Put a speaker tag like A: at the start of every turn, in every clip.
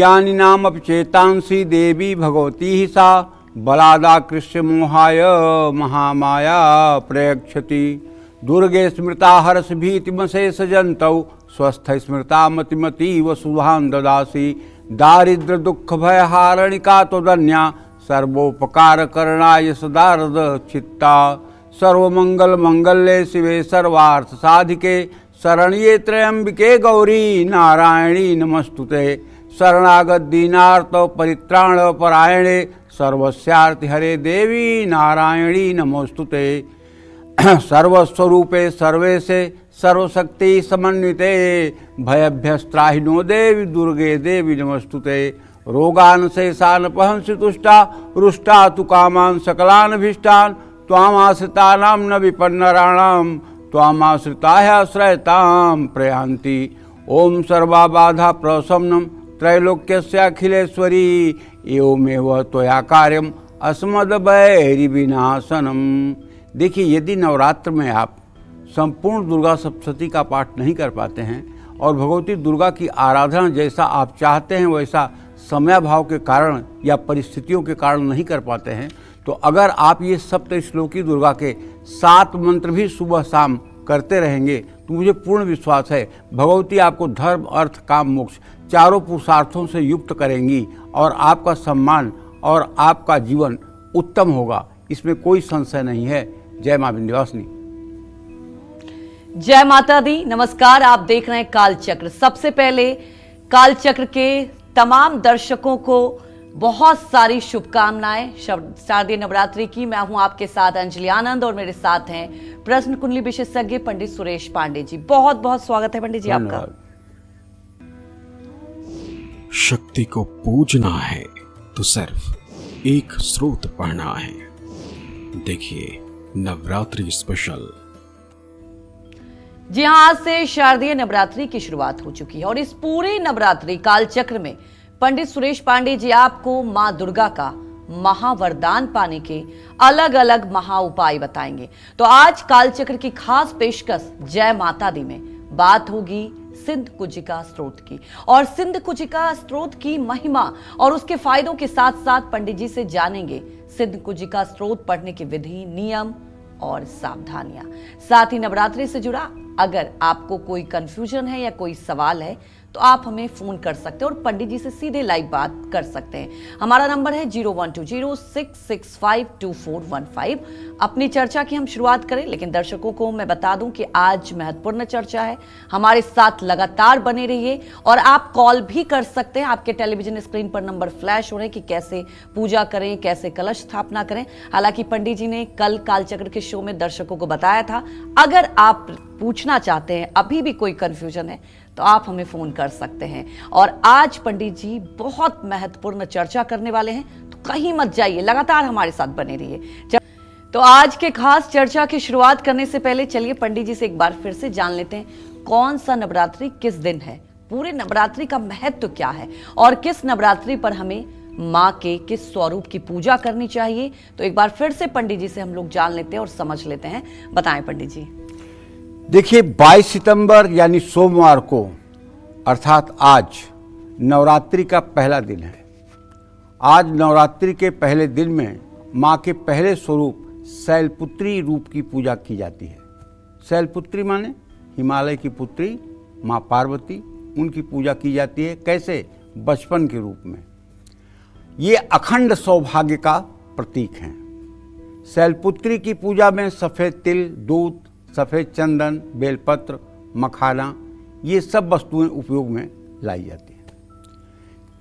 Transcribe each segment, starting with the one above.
A: अज्ञानिनामपि चेतांसि देवी भगवती ही सा बलादाकृष्य मोहाय महामाया प्रयच्छति। दुर्गे स्मृता हर्ष भीतिमशेष जंतौ स्वस्थ स्मृता मतिमतीव शुभां ददासि। दारिद्र दुख भय हारणिका त्वदन्या सर्वोपकार करणाय सदारद चित्ता। सर्वमंगल मंगल्ये शिवे सर्वार्थ साधिके शरण्ये त्र्यंबिके गौरी नारायणी नमस्तुते। शरणागत दीनार्थ परित्राण परायणे सर्वस्यार्थ हरे देवी नारायणी नमोस्तुते। सर्वस्वरूपे सर्वेशे सर्वशक्ति समन्विते भयभ्यस्त्राहिनो देवी दुर्गे देवी नमस्तुते। रोगान शेषान पहंसि तुष्टा रुष्टा तु कामान सकलान भीष्टान त्वामाश्रितानां न विपन्नराणां त्वामाश्रिताश्रयतां प्रयान्ति। ओम सर्वाबाधा प्रशमनं त्रैलोक्यस्याखिलेश्वरी एवमेव त्वया कार्यम अस्मद्वैरिविनाशनम। देखिए, यदि नवरात्र में आप संपूर्ण दुर्गा सप्तशती का पाठ नहीं कर पाते हैं और भगवती दुर्गा की आराधना जैसा आप चाहते हैं वैसा समयाभाव के कारण या परिस्थितियों के कारण नहीं कर पाते हैं, तो अगर आप ये सप्त श्लोकी दुर्गा के 7 मंत्र भी सुबह शाम करते रहेंगे तो मुझे पूर्ण विश्वास है भगवती आपको धर्म अर्थ काम मोक्ष चारों पुरुषार्थों से युक्त करेंगी और आपका सम्मान और आपका जीवन उत्तम होगा, इसमें कोई संशय नहीं है। जय मां विंध्यवासिनी।
B: जय माता दी। नमस्कार, आप देख रहे हैं कालचक्र। सबसे पहले कालचक्र के तमाम दर्शकों को बहुत सारी शुभकामनाएं शारदीय नवरात्रि की। मैं हूं आपके साथ अंजलि आनंद और मेरे साथ हैं प्रश्न कुंडली विशेषज्ञ पंडित सुरेश पांडे जी। बहुत बहुत स्वागत है पंडित जी आपका।
C: शक्ति को पूजना है तो सिर्फ एक स्रोत पढ़ना है। देखिए नवरात्रि स्पेशल।
B: जी हां, आज से शारदीय नवरात्रि की शुरुआत हो चुकी है और इस पूरे नवरात्रि कालचक्र में पंडित सुरेश पांडे जी आपको मां दुर्गा का महावरदान पाने के अलग अलग महा उपाय बताएंगे। तो आज कालचक्र की खास पेशकश जय माता दी में बात होगी सिंध कुजिका स्त्रोत की और सिंध कुजिका स्त्रोत की महिमा और उसके फायदों के साथ साथ पंडित जी से जानेंगे सिंध कुजिका स्त्रोत पढ़ने की विधि, नियम और सावधानियां। साथ ही नवरात्रि से जुड़ा अगर आपको कोई कंफ्यूजन है या कोई सवाल है तो आप हमें फोन कर सकते हैं और पंडित जी से सीधे लाइव बात कर सकते हैं। हमारा नंबर है 012066524415। अपनी चर्चा की हम शुरुआत करें, लेकिन दर्शकों को मैं बता दूं कि आज महत्वपूर्ण चर्चा है। हमारे साथ लगातार बने रहिए और आप कॉल भी कर सकते हैं। आपके टेलीविजन स्क्रीन पर नंबर फ्लैश हो रहे हैं कि कैसे पूजा करें, कैसे कलश स्थापना करें। हालांकि पंडित जी ने कल कालचक्र के शो में दर्शकों को बताया था, अगर आप पूछना चाहते हैं, अभी भी कोई कंफ्यूजन है तो आप हमें फोन कर सकते हैं। और आज पंडित जी बहुत महत्वपूर्ण चर्चा करने वाले हैं, तो कहीं मत जाइए, लगातार हमारे साथ बने रहिए। तो आज के खास चर्चा की शुरुआत करने से पहले चलिए पंडित जी से एक बार फिर से जान लेते हैं कौन सा नवरात्रि किस दिन है, पूरे नवरात्रि का महत्व क्या है और किस नवरात्रि पर हमें माँ के किस स्वरूप की पूजा करनी चाहिए। तो एक बार फिर से पंडित जी से हम लोग जान लेते हैं और समझ लेते हैं। बताएं पंडित जी।
A: देखिए, 22 सितंबर यानी सोमवार को अर्थात आज नवरात्रि का पहला दिन है। आज नवरात्रि के पहले दिन में माँ के पहले स्वरूप शैलपुत्री रूप की पूजा की जाती है। शैलपुत्री माने हिमालय की पुत्री माँ पार्वती, उनकी पूजा की जाती है। कैसे? बचपन के रूप में। ये अखंड सौभाग्य का प्रतीक हैं। शैलपुत्री की पूजा में सफ़ेद तिल, दूध, सफ़ेद चंदन, बेलपत्र, मखाना, ये सब वस्तुएं उपयोग में लाई जाती हैं।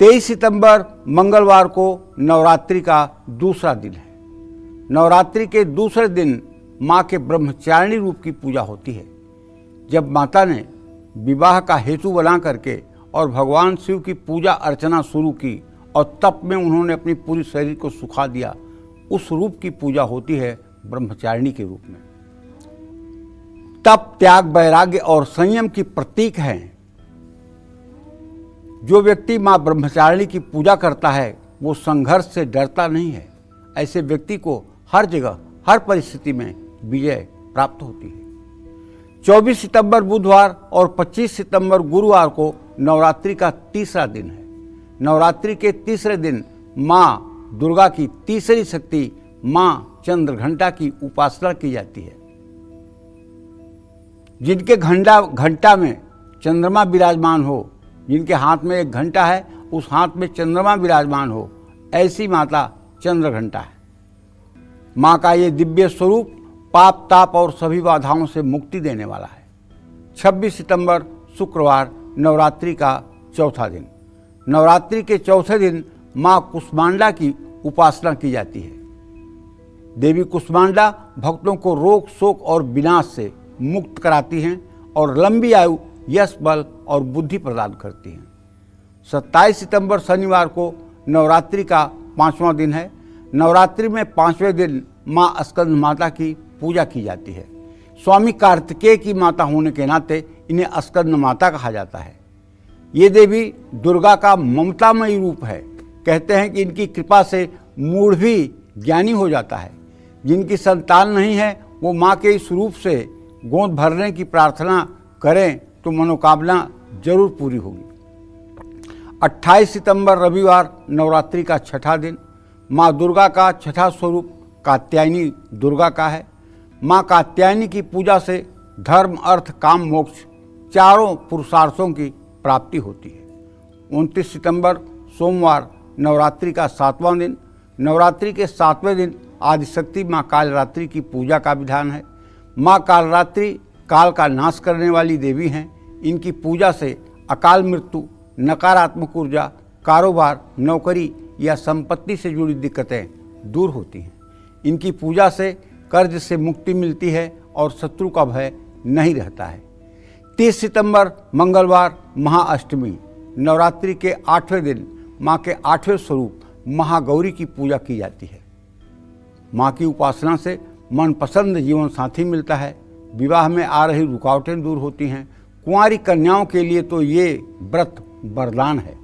A: 23 सितंबर मंगलवार को नवरात्रि का दूसरा दिन है। नवरात्रि के दूसरे दिन माँ के ब्रह्मचारिणी रूप की पूजा होती है। जब माता ने विवाह का हेतु बना करके और भगवान शिव की पूजा अर्चना शुरू की और तप में उन्होंने अपनी पूरी शरीर को सुखा दिया, उस रूप की पूजा होती है ब्रह्मचारिणी के रूप में। तप, त्याग, वैराग्य और संयम की प्रतीक है। जो व्यक्ति मां ब्रह्मचारिणी की पूजा करता है वो संघर्ष से डरता नहीं है। ऐसे व्यक्ति को हर जगह हर परिस्थिति में विजय प्राप्त होती है। 24 सितंबर बुधवार और 25 सितंबर गुरुवार को नवरात्रि का तीसरा दिन है। नवरात्रि के तीसरे दिन माँ दुर्गा की तीसरी शक्ति माँ चंद्रघंटा की उपासना की जाती है। जिनके घंटा में चंद्रमा विराजमान हो, जिनके हाथ में एक घंटा है उस हाथ में चंद्रमा विराजमान हो, ऐसी माता चंद्रघंटा है। माँ का ये दिव्य स्वरूप पाप ताप और सभी बाधाओं से मुक्ति देने वाला है। 26 सितंबर शुक्रवार नवरात्रि का चौथा दिन। नवरात्रि के चौथे दिन माँ कुष्मांडा की उपासना की जाती है। देवी कुष्मांडा भक्तों को रोग शोक और विनाश से मुक्त कराती हैं और लंबी आयु, यश, बल और बुद्धि प्रदान करती हैं। 27 सितंबर शनिवार को नवरात्रि का 5वां दिन है। नवरात्रि में 5वें दिन माँ स्कंद माता की पूजा की जाती है। स्वामी कार्तिकेय की माता होने के नाते इन्हें स्कंद माता कहा जाता है। ये देवी दुर्गा का ममतामयी रूप है। कहते हैं कि इनकी कृपा से मूढ़ भी ज्ञानी हो जाता है। जिनकी संतान नहीं है वो माँ के इस रूप से गोद भरने की प्रार्थना करें तो मनोकामना जरूर पूरी होगी। 28 सितंबर रविवार नवरात्रि का छठा दिन। माँ दुर्गा का छठा स्वरूप कात्यायनी दुर्गा का है। माँ कात्यायनी की पूजा से धर्म, अर्थ, काम, मोक्ष चारों पुरुषार्थों की प्राप्ति होती है। 29 सितंबर सोमवार नवरात्रि का 7वां दिन। नवरात्रि के 7वें दिन आदिशक्ति माँ कालरात्रि की पूजा का विधान है। माँ कालरात्रि काल का नाश करने वाली देवी हैं। इनकी पूजा से अकाल मृत्यु, नकारात्मक ऊर्जा, कारोबार, नौकरी या संपत्ति से जुड़ी दिक्कतें दूर होती हैं। इनकी पूजा से कर्ज से मुक्ति मिलती है और शत्रु का भय नहीं रहता है। 30 सितंबर मंगलवार महाअष्टमी। नवरात्रि के 8वें दिन माँ के 8वें स्वरूप महागौरी की पूजा की जाती है। माँ की उपासना से मनपसंद जीवन साथी मिलता है। विवाह में आ रही रुकावटें दूर होती हैं। कुंवारी कन्याओं के लिए तो ये व्रत वरदान है।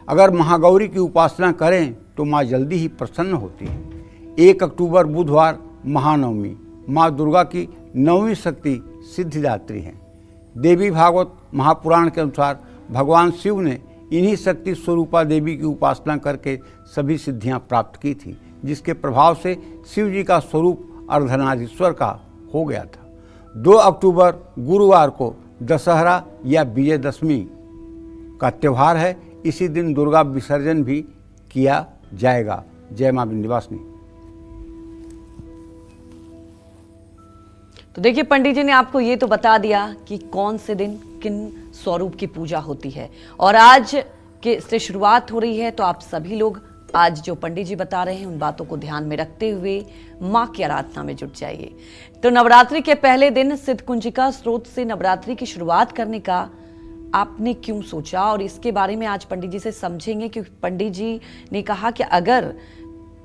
A: अगर महागौरी की उपासना करें तो माँ जल्दी ही प्रसन्न होती है। 1 अक्टूबर बुधवार महानवमी। माँ दुर्गा की 9वीं शक्ति सिद्धिदात्री हैं। देवी भागवत महापुराण के अनुसार भगवान शिव ने इन्हीं शक्ति स्वरूपा देवी की उपासना करके सभी सिद्धियां प्राप्त की थी, जिसके प्रभाव से शिव जी का स्वरूप अर्धनारीश्वर का हो गया था। 2 अक्टूबर गुरुवार को दशहरा या विजयदशमी का त्यौहार है। इसी दिन दुर्गा विसर्जन भी किया जाएगा। जय मां विंध्यवासिनी।
B: तो देखिए, पंडित जी ने आपको ये तो बता दिया कि कौन से दिन किन स्वरूप की पूजा होती है और आज के से शुरुआत हो रही है। तो आप सभी लोग आज जो पंडित जी बता रहे हैं उन बातों को ध्यान में रखते हुए मां की आराधना में जुट जाइए। तो नवरात्रि के पहले दिन सिद्ध कुंजिका स्रोत से नवरात्रि की शुरुआत करने का आपने क्यों सोचा, और इसके बारे में आज पंडित जी से समझेंगे। क्योंकि पंडित जी ने कहा कि अगर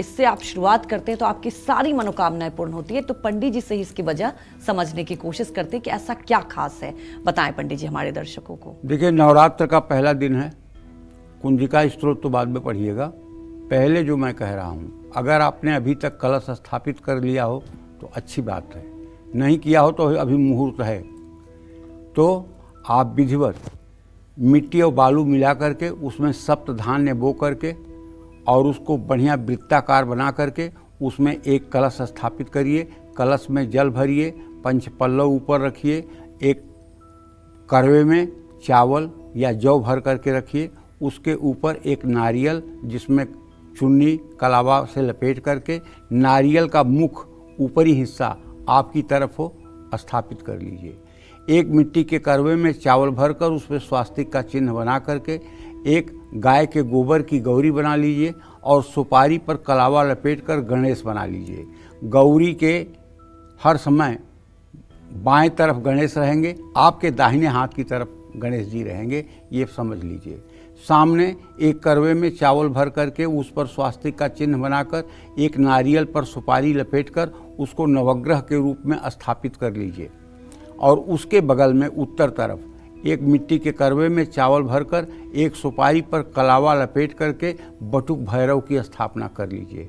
B: इससे आप शुरुआत करते हैं तो आपकी सारी मनोकामनाएं पूर्ण होती है। तो पंडित जी से ही इसकी वजह समझने की कोशिश करते हैं कि ऐसा क्या खास है। बताएं पंडित जी हमारे दर्शकों को।
A: देखिए, नवरात्र का पहला दिन है। कुंजिका स्त्रोत तो बाद में पढ़िएगा। पहले जो मैं कह रहा हूँ, अगर आपने अभी तक कलश स्थापित कर लिया हो तो अच्छी बात है, नहीं किया हो तो अभी मुहूर्त है। तो आप विधिवत मिट्टी और बालू मिला करके उसमें सप्त धान्य बो करके और उसको बढ़िया वृत्ताकार बना करके उसमें एक कलश स्थापित करिए। कलश में जल भरिए, पंचपल्लव ऊपर रखिए, एक करवे में चावल या जौ भर करके रखिए। उसके ऊपर एक नारियल जिसमें चुन्नी कलावा से लपेट करके नारियल का मुख ऊपरी हिस्सा आपकी तरफ हो स्थापित कर लीजिए। एक मिट्टी के करवे में चावल भरकर उसमें स्वास्तिक का चिन्ह बना करके एक गाय के गोबर की गौरी बना लीजिए और सुपारी पर कलावा लपेटकर गणेश बना लीजिए। गौरी के हर समय बाएं तरफ गणेश रहेंगे, आपके दाहिने हाथ की तरफ गणेश जी रहेंगे, ये समझ लीजिए। सामने एक करवे में चावल भर करके उस पर स्वास्तिक का चिन्ह बनाकर एक नारियल पर सुपारी लपेटकर उसको नवग्रह के रूप में स्थापित कर लीजिए। और उसके बगल में उत्तर तरफ एक मिट्टी के करवे में चावल भरकर एक सुपारी पर कलावा लपेट करके बटुक भैरव की स्थापना कर लीजिए।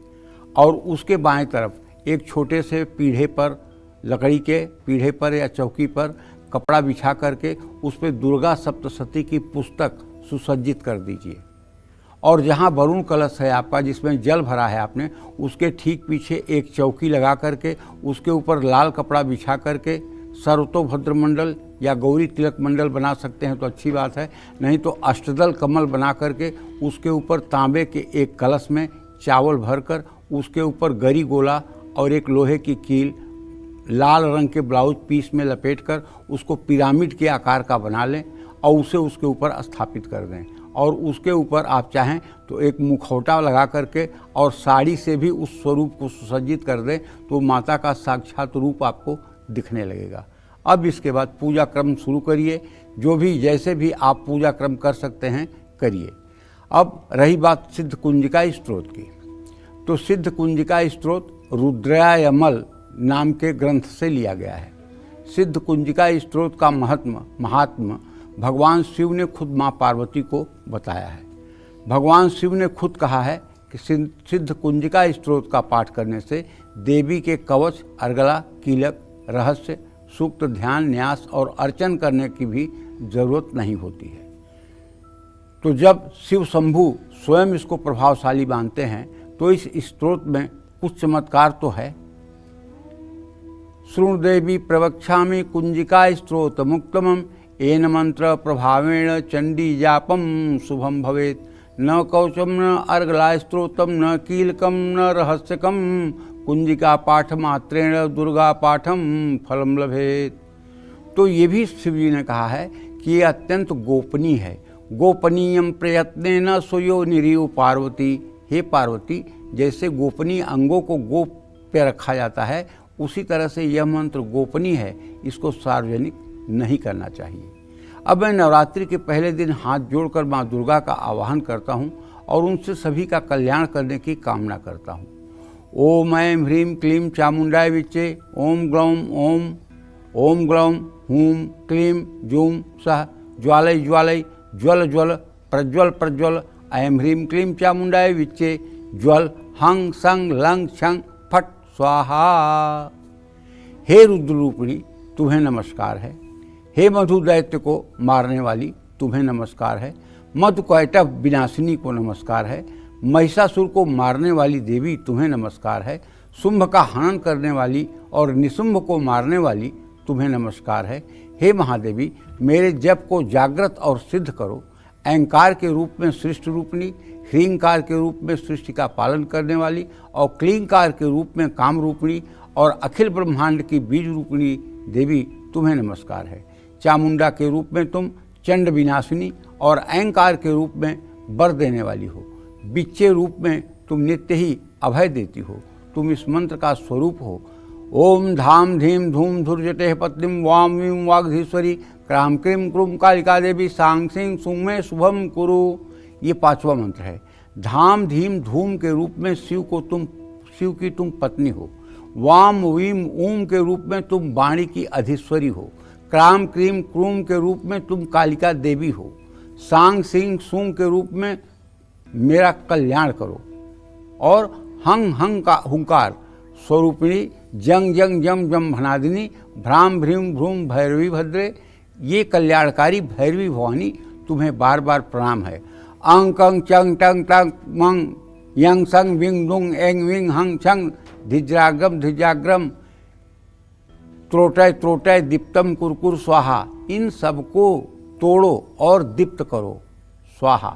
A: और उसके बाएं तरफ एक छोटे से पीढ़े पर, लकड़ी के पीढ़े पर या चौकी पर कपड़ा बिछा करके उस पर दुर्गा सप्तशती की पुस्तक सुसज्जित कर दीजिए। और जहाँ वरुण कलश है आपका, जिसमें जल भरा है आपने, उसके ठीक पीछे एक चौकी लगा करके उसके ऊपर लाल कपड़ा बिछा करके सर्वतोभद्र मंडल या गौरी तिलक मंडल बना सकते हैं तो अच्छी बात है, नहीं तो अष्टदल कमल बना करके उसके ऊपर तांबे के एक कलश में चावल भरकर उसके ऊपर गरी गोला और एक लोहे की कील लाल रंग के ब्लाउज पीस में लपेटकर उसको पिरामिड के आकार का बना लें और उसे उसके ऊपर स्थापित कर दें। और उसके ऊपर आप चाहें तो एक मुखौटा लगा करके और साड़ी से भी उस स्वरूप को सुसज्जित कर दें तो माता का साक्षात रूप आपको दिखने लगेगा। अब इसके बाद पूजा क्रम शुरू करिए, जो भी जैसे भी आप पूजा क्रम कर सकते हैं करिए। अब रही बात सिद्ध कुंजिका स्त्रोत की, तो सिद्ध कुंजिका स्त्रोत रुद्रायमल नाम के ग्रंथ से लिया गया है। सिद्ध कुंजिका स्त्रोत का महात्म भगवान शिव ने खुद माँ पार्वती को बताया है। भगवान शिव ने खुद कहा है कि सिद्ध कुंजिका स्त्रोत का पाठ करने से देवी के कवच, अर्गला, कीलक, रहस्य, सूक्त, ध्यान, न्यास और अर्चन करने की भी जरूरत नहीं होती है। तो जब शिव शंभु स्वयं इसको प्रभावशाली मानते हैं तो इस स्तोत्र में कुछ चमत्कार तो है। शृणु देवी प्रवक्ष्यामि कुंजिका स्त्रोत मुक्तमं येन मंत्र प्रभावेण चंडी जापम शुभम भवेत्। न कवचम न अर्गला स्त्रोतम न कीलकम न रहस्यकम कुंजिका पाठ मात्रेण दुर्गा पाठम फलम लभेत। तो ये भी शिव जी ने कहा है कि ये अत्यंत गोपनीय है। गोपनीयम प्रयत्नेन सोयो निरीव पार्वती। हे पार्वती, जैसे गोपनीय अंगों को गोप पे रखा जाता है उसी तरह से यह मंत्र गोपनीय है, इसको सार्वजनिक नहीं करना चाहिए। अब मैं नवरात्रि के पहले दिन हाथ जोड़कर माँ दुर्गा का आवाहन करता हूँ और उनसे सभी का कल्याण करने की कामना करता हूँ। ओम ऐं ह्रीं क्लीं चामुंडाय विच्चे ओम ग्लौं हूं क्लीं जूं सः ज्वालय ज्वालय ज्वल ज्वल प्रज्वल प्रज्वल ऐं ह्रीं क्लीं चामुंडाय विच्चे ज्वल हंग संग लंग छंग फट स्वाहा। हे रुद्र रूपिणी तुम्हें नमस्कार है। हे मधु दैत्य को मारने वाली तुम्हें नमस्कार है। मधु कैटभ विनाशिनी को नमस्कार है। महिषासुर को मारने वाली देवी तुम्हें नमस्कार है। शुंभ का हनन करने वाली और निशुंभ को मारने वाली तुम्हें नमस्कार है। हे महादेवी, मेरे जप को जागृत और सिद्ध करो। अहंकार के रूप में सृष्टि रूपिणी, ह्रींकार के रूप में सृष्टि का पालन करने वाली और क्लींकार के रूप में काम रूपिणी और अखिल ब्रह्मांड की बीज रूपिणी देवी तुम्हें नमस्कार है। चामुंडा के रूप में तुम चंड विनाशिनी और अहंकार के रूप में वर देने वाली हो। बिच्चे रूप में तुम नित्य ही अभय देती हो। तुम इस मंत्र का स्वरूप हो। ओम धाम धीम धूम धुर्जटे पत्नीम वाम वीं वाग्धीश्वरी क्राम क्रीम क्रूम कालिका देवी सांग सिंह सुमे शुभम कुरु। ये 5वां मंत्र है। धाम धीम धूम के रूप में शिव की तुम पत्नी हो। वाम वीम ऊम के रूप में तुम वाणी की अधीश्वरी हो। क्राम क्रीम क्रूम के रूप में तुम कालिका देवी हो। सांग सिंह सूंग के रूप में मेरा कल्याण करो। और हंग हंग का हुंकार स्वरूपिणी जंग जंग जम जम भनादिनी भ्राम भ्रीम भ्रूम भैरवी भद्रे। ये कल्याणकारी भैरवी भवानी तुम्हें बार बार प्रणाम है। अंग कंग चंग टंग टंग मंग यंग संग विंग दुंग एंग विंग हंग छंग धिज्राग्रम धिज्राग्रम त्रोटय त्रोटय दीप्तम कुरकुर स्वाहा। इन सबको तोड़ो और दीप्त करो स्वाहा।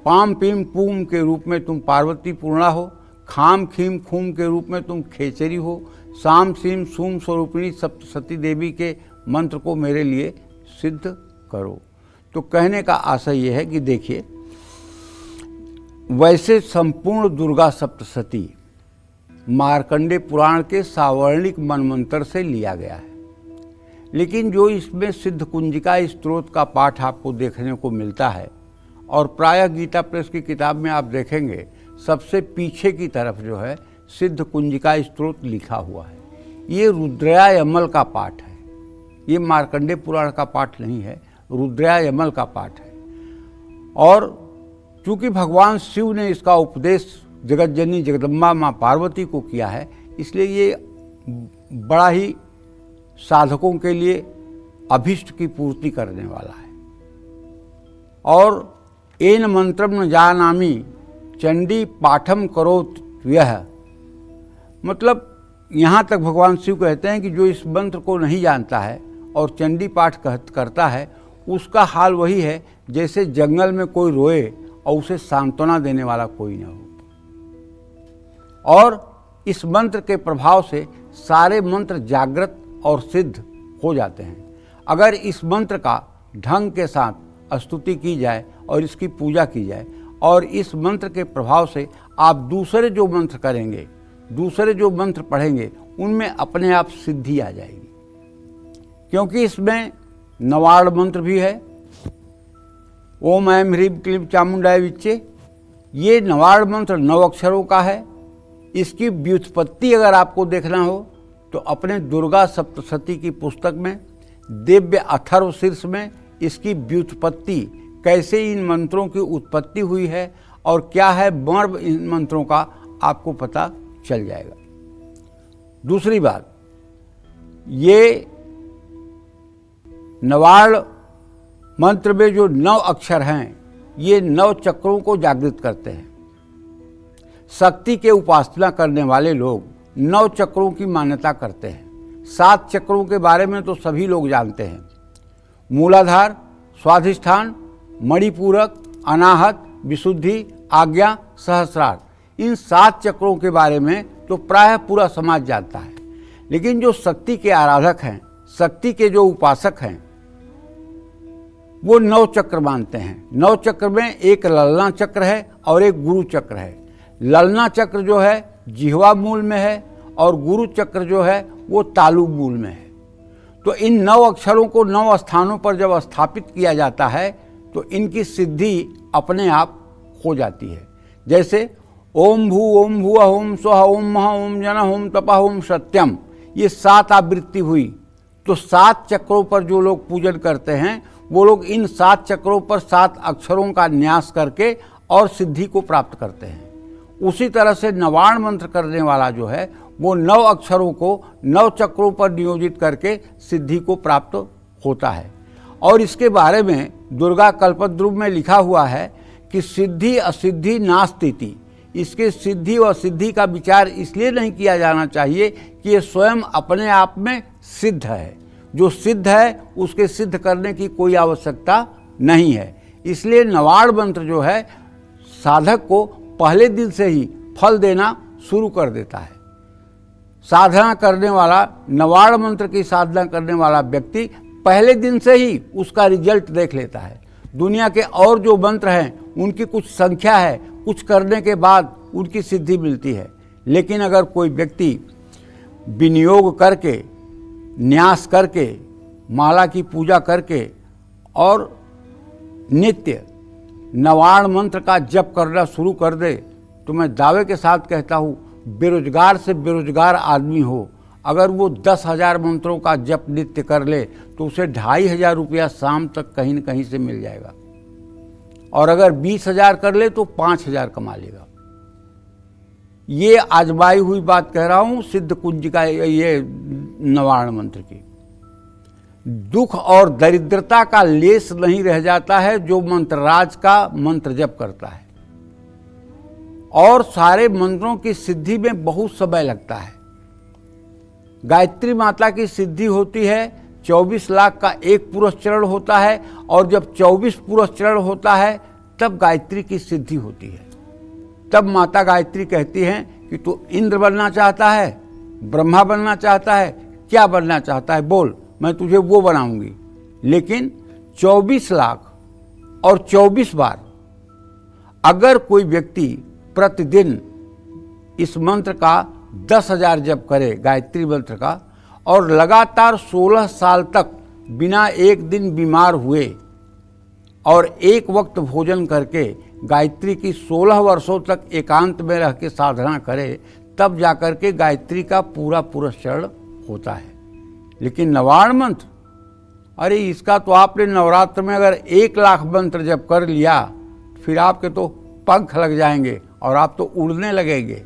A: पाम पीम पूम के रूप में तुम पार्वती पूर्णा हो। खाम खीम खूम के रूप में तुम खेचरी हो। साम सीम सूम स्वरूपिणी सप्तशती देवी के मंत्र को मेरे लिए सिद्ध करो। तो कहने का आशय यह है कि देखिए, वैसे संपूर्ण दुर्गा सप्तशती मार्कंडे पुराण के सावर्णिक मनमंत्र से लिया गया है, लेकिन जो इसमें सिद्ध कुंजिका स्त्रोत का पाठ आपको देखने को मिलता है और प्रायः गीता प्रेस की किताब में आप देखेंगे सबसे पीछे की तरफ जो है सिद्ध कुंजिका स्त्रोत लिखा हुआ है। ये रुद्रायमल का पाठ है, ये मार्कंडे पुराण का पाठ नहीं है, रुद्रायमल का पाठ है। और चूंकि भगवान शिव ने इसका उपदेश जगतजननी जगदम्बा माँ पार्वती को किया है, इसलिए ये बड़ा ही साधकों के लिए अभिष्ट की पूर्ति करने वाला है। और एन मंत्रम न जानामि चंडी पाठम करोत व्यह। मतलब यहाँ तक भगवान शिव कहते हैं कि जो इस मंत्र को नहीं जानता है और चंडी पाठ करता है, उसका हाल वही है जैसे जंगल में कोई रोए और उसे सांत्वना देने वाला कोई न हो। और इस मंत्र के प्रभाव से सारे मंत्र जागृत और सिद्ध हो जाते हैं। अगर इस मंत्र का ढंग के साथ स्तुति की जाए और इसकी पूजा की जाए और इस मंत्र के प्रभाव से आप दूसरे जो मंत्र करेंगे, दूसरे जो मंत्र पढ़ेंगे, उनमें अपने आप सिद्धि आ जाएगी। क्योंकि इसमें नवाड़ मंत्र भी है, ओम ऐं ह्रीं क्लीं चामुंडाय विच्चे। ये नवाड़ मंत्र 9 अक्षरों का है। इसकी व्युत्पत्ति अगर आपको देखना हो तो अपने दुर्गा सप्तशती की पुस्तक में दिव्य अथर्व शीर्ष में इसकी व्युत्पत्ति, कैसे इन मंत्रों की उत्पत्ति हुई है और क्या है मर्म इन मंत्रों का, आपको पता चल जाएगा। दूसरी बात, ये नवाड़ मंत्र में जो 9 अक्षर हैं, ये 9 चक्रों को जागृत करते हैं। शक्ति के उपासना करने वाले लोग 9 चक्रों की मान्यता करते हैं। 7 चक्रों के बारे में तो सभी लोग जानते हैं, मूलाधार, स्वाधिष्ठान, मणिपूरक, अनाहत, विशुद्धि, आज्ञा, सहस्रार। इन 7 चक्रों के बारे में तो प्रायः पूरा समाज जानता है। लेकिन जो शक्ति के आराधक हैं, शक्ति के जो उपासक हैं, वो 9 चक्र मानते हैं। 9 चक्र में एक ललना चक्र है और एक गुरु चक्र है। ललना चक्र जो है जिह्वा मूल में है और गुरु चक्र जो है वो तालु मूल में है। तो इन 9 अक्षरों को 9 स्थानों पर जब स्थापित किया जाता है तो इनकी सिद्धि अपने आप हो जाती है। जैसे ओम भू ओम भुवः ओम स्वः ओम मः ओम जनः ओम तपः ओम सत्यम, ये 7 आवृत्ति हुई। तो 7 चक्रों पर जो लोग पूजन करते हैं, वो लोग इन 7 चक्रों पर 7 अक्षरों का न्यास करके और सिद्धि को प्राप्त करते हैं। उसी तरह से नवाड़ मंत्र करने वाला जो है वो 9 अक्षरों को 9 चक्रों पर नियोजित करके सिद्धि को प्राप्त होता है। और इसके बारे में दुर्गा कल्पद्रुम में लिखा हुआ है कि सिद्धि असिद्धि नास्ति। इसके सिद्धि और सिद्धि का विचार इसलिए नहीं किया जाना चाहिए कि ये स्वयं अपने आप में सिद्ध है। जो सिद्ध है उसके सिद्ध करने की कोई आवश्यकता नहीं है। इसलिए नवाड़ मंत्र जो है साधक को पहले दिन से ही फल देना शुरू कर देता है। साधना करने वाला, नवाड़ मंत्र की साधना करने वाला व्यक्ति पहले दिन से ही उसका रिजल्ट देख लेता है। दुनिया के और जो मंत्र हैं उनकी कुछ संख्या है, कुछ करने के बाद उनकी सिद्धि मिलती है। लेकिन अगर कोई व्यक्ति विनियोग करके, न्यास करके, माला की पूजा करके और नित्य नवाड़ मंत्र का जप करना शुरू कर दे तो मैं दावे के साथ कहता हूँ, बेरोजगार से बेरोजगार आदमी हो, अगर वो 10,000 मंत्रों का जप नित्य कर ले तो उसे 2,500 रुपया शाम तक कहीं न कहीं से मिल जाएगा। और अगर 20,000 कर ले तो 5,000 कमा लेगा। ये आजमाई हुई बात कह रहा हूँ सिद्ध कुंज का ये नवाड़ मंत्र की। दुख और दरिद्रता का लेस नहीं रह जाता है जो मंत्रराज का मंत्र जप करता है। और सारे मंत्रों की सिद्धि में बहुत समय लगता है। गायत्री माता की सिद्धि होती है 24 लाख का एक पुरस्चरण होता है, और जब 24 पुरस्चरण होता है तब गायत्री की सिद्धि होती है। तब माता गायत्री कहती हैं कि तू इंद्र बनना चाहता है, ब्रह्मा बनना चाहता है, क्या बनना चाहता है बोल, मैं तुझे वो बनाऊंगी। लेकिन 24 लाख और 24 बार अगर कोई व्यक्ति प्रतिदिन इस मंत्र का 10,000 जप करे, गायत्री मंत्र का, और लगातार 16 साल तक बिना एक दिन बीमार हुए और एक वक्त भोजन करके गायत्री की 16 वर्षों तक एकांत में रह के साधना करे, तब जाकर के गायत्री का पूरा पुरस्चरण होता है। लेकिन नवाड़ मंत्र, अरे इसका तो आपने नवरात्र में अगर 1 लाख मंत्र जब कर लिया फिर आपके तो पंख लग जाएंगे और आप तो उड़ने लगेंगे।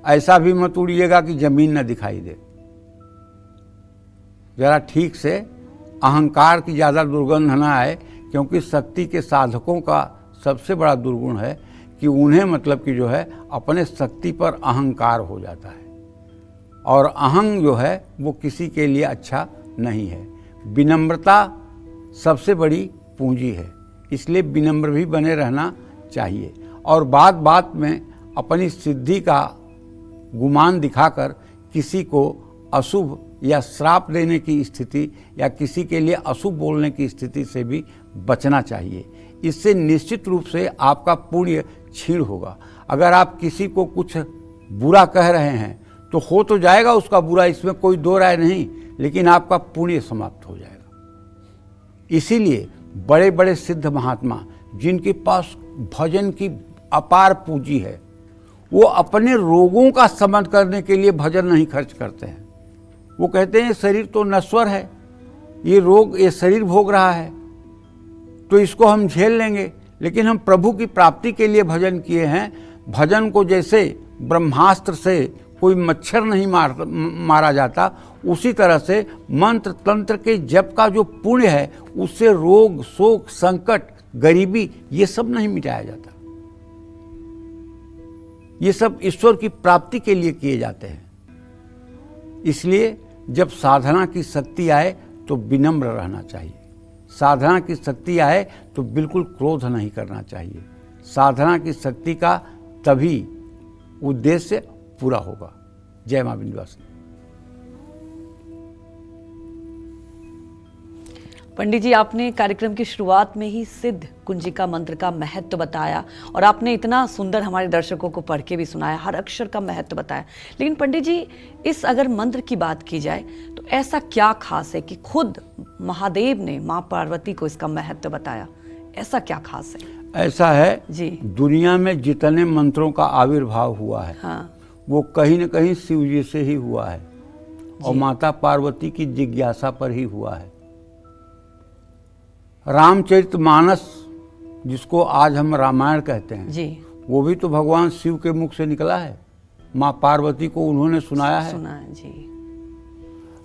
A: ऐसा भी मत उड़िएगा कि जमीन न दिखाई दे। जरा ठीक से, अहंकार की ज़्यादा दुर्गंध न आए क्योंकि शक्ति के साधकों का सबसे बड़ा दुर्गुण है कि उन्हें मतलब कि जो है अपने शक्ति पर अहंकार हो जाता है, और अहंग जो है वो किसी के लिए अच्छा नहीं है। विनम्रता सबसे बड़ी पूंजी है, इसलिए विनम्र भी बने रहना चाहिए, और बात बात में अपनी सिद्धि का गुमान दिखाकर किसी को अशुभ या श्राप देने की स्थिति या किसी के लिए अशुभ बोलने की स्थिति से भी बचना चाहिए। इससे निश्चित रूप से आपका पुण्य क्षीण होगा। अगर आप किसी को कुछ बुरा कह रहे हैं तो हो तो जाएगा उसका बुरा, इसमें कोई दो राय नहीं, लेकिन आपका पुण्य समाप्त हो जाएगा। इसीलिए बड़े बड़े सिद्ध महात्मा जिनके पास भजन की अपार पूंजी है, वो अपने रोगों का शमन करने के लिए भजन नहीं खर्च करते हैं। वो कहते हैं शरीर तो नश्वर है, ये रोग ये शरीर भोग रहा है तो इसको हम झेल लेंगे, लेकिन हम प्रभु की प्राप्ति के लिए भजन किए हैं। भजन को जैसे ब्रह्मास्त्र से कोई मच्छर नहीं मारा जाता, उसी तरह से मंत्र तंत्र के जप का जो पुण्य है उससे रोग शोक संकट गरीबी ये सब नहीं मिटाया जाता। ये सब ईश्वर की प्राप्ति के लिए किए जाते हैं। इसलिए जब साधना की शक्ति आए तो विनम्र रहना चाहिए, साधना की शक्ति आए तो बिल्कुल क्रोध नहीं करना चाहिए। साधना की शक्ति का तभी उद्देश्य पूरा होगा। जय मां विंध्यवासिनी।
B: पंडित जी, आपने कार्यक्रम की शुरुआत में ही सिद्ध कुंजिका मंत्र का महत्व बताया और आपने इतना सुंदर हमारे दर्शकों को पढ़ के भी सुनाया, हर अक्षर का महत्व बताया। लेकिन पंडित जी, इस अगर मंत्र की बात की जाए तो ऐसा क्या खास है कि खुद महादेव ने माँ पार्वती को इसका महत्व बताया? ऐसा क्या खास है?
A: ऐसा है
B: जी,
A: दुनिया में जितने मंत्रों का आविर्भाव हुआ है,
B: हाँ,
A: वो कहीं न कहीं शिव जी से ही हुआ है और माता पार्वती की जिज्ञासा पर ही हुआ है। रामचरितमानस जिसको आज हम रामायण कहते हैं
B: जी,
A: वो भी तो भगवान शिव के मुख से निकला है। माँ पार्वती को उन्होंने सुनाया है।
B: सुना है जी।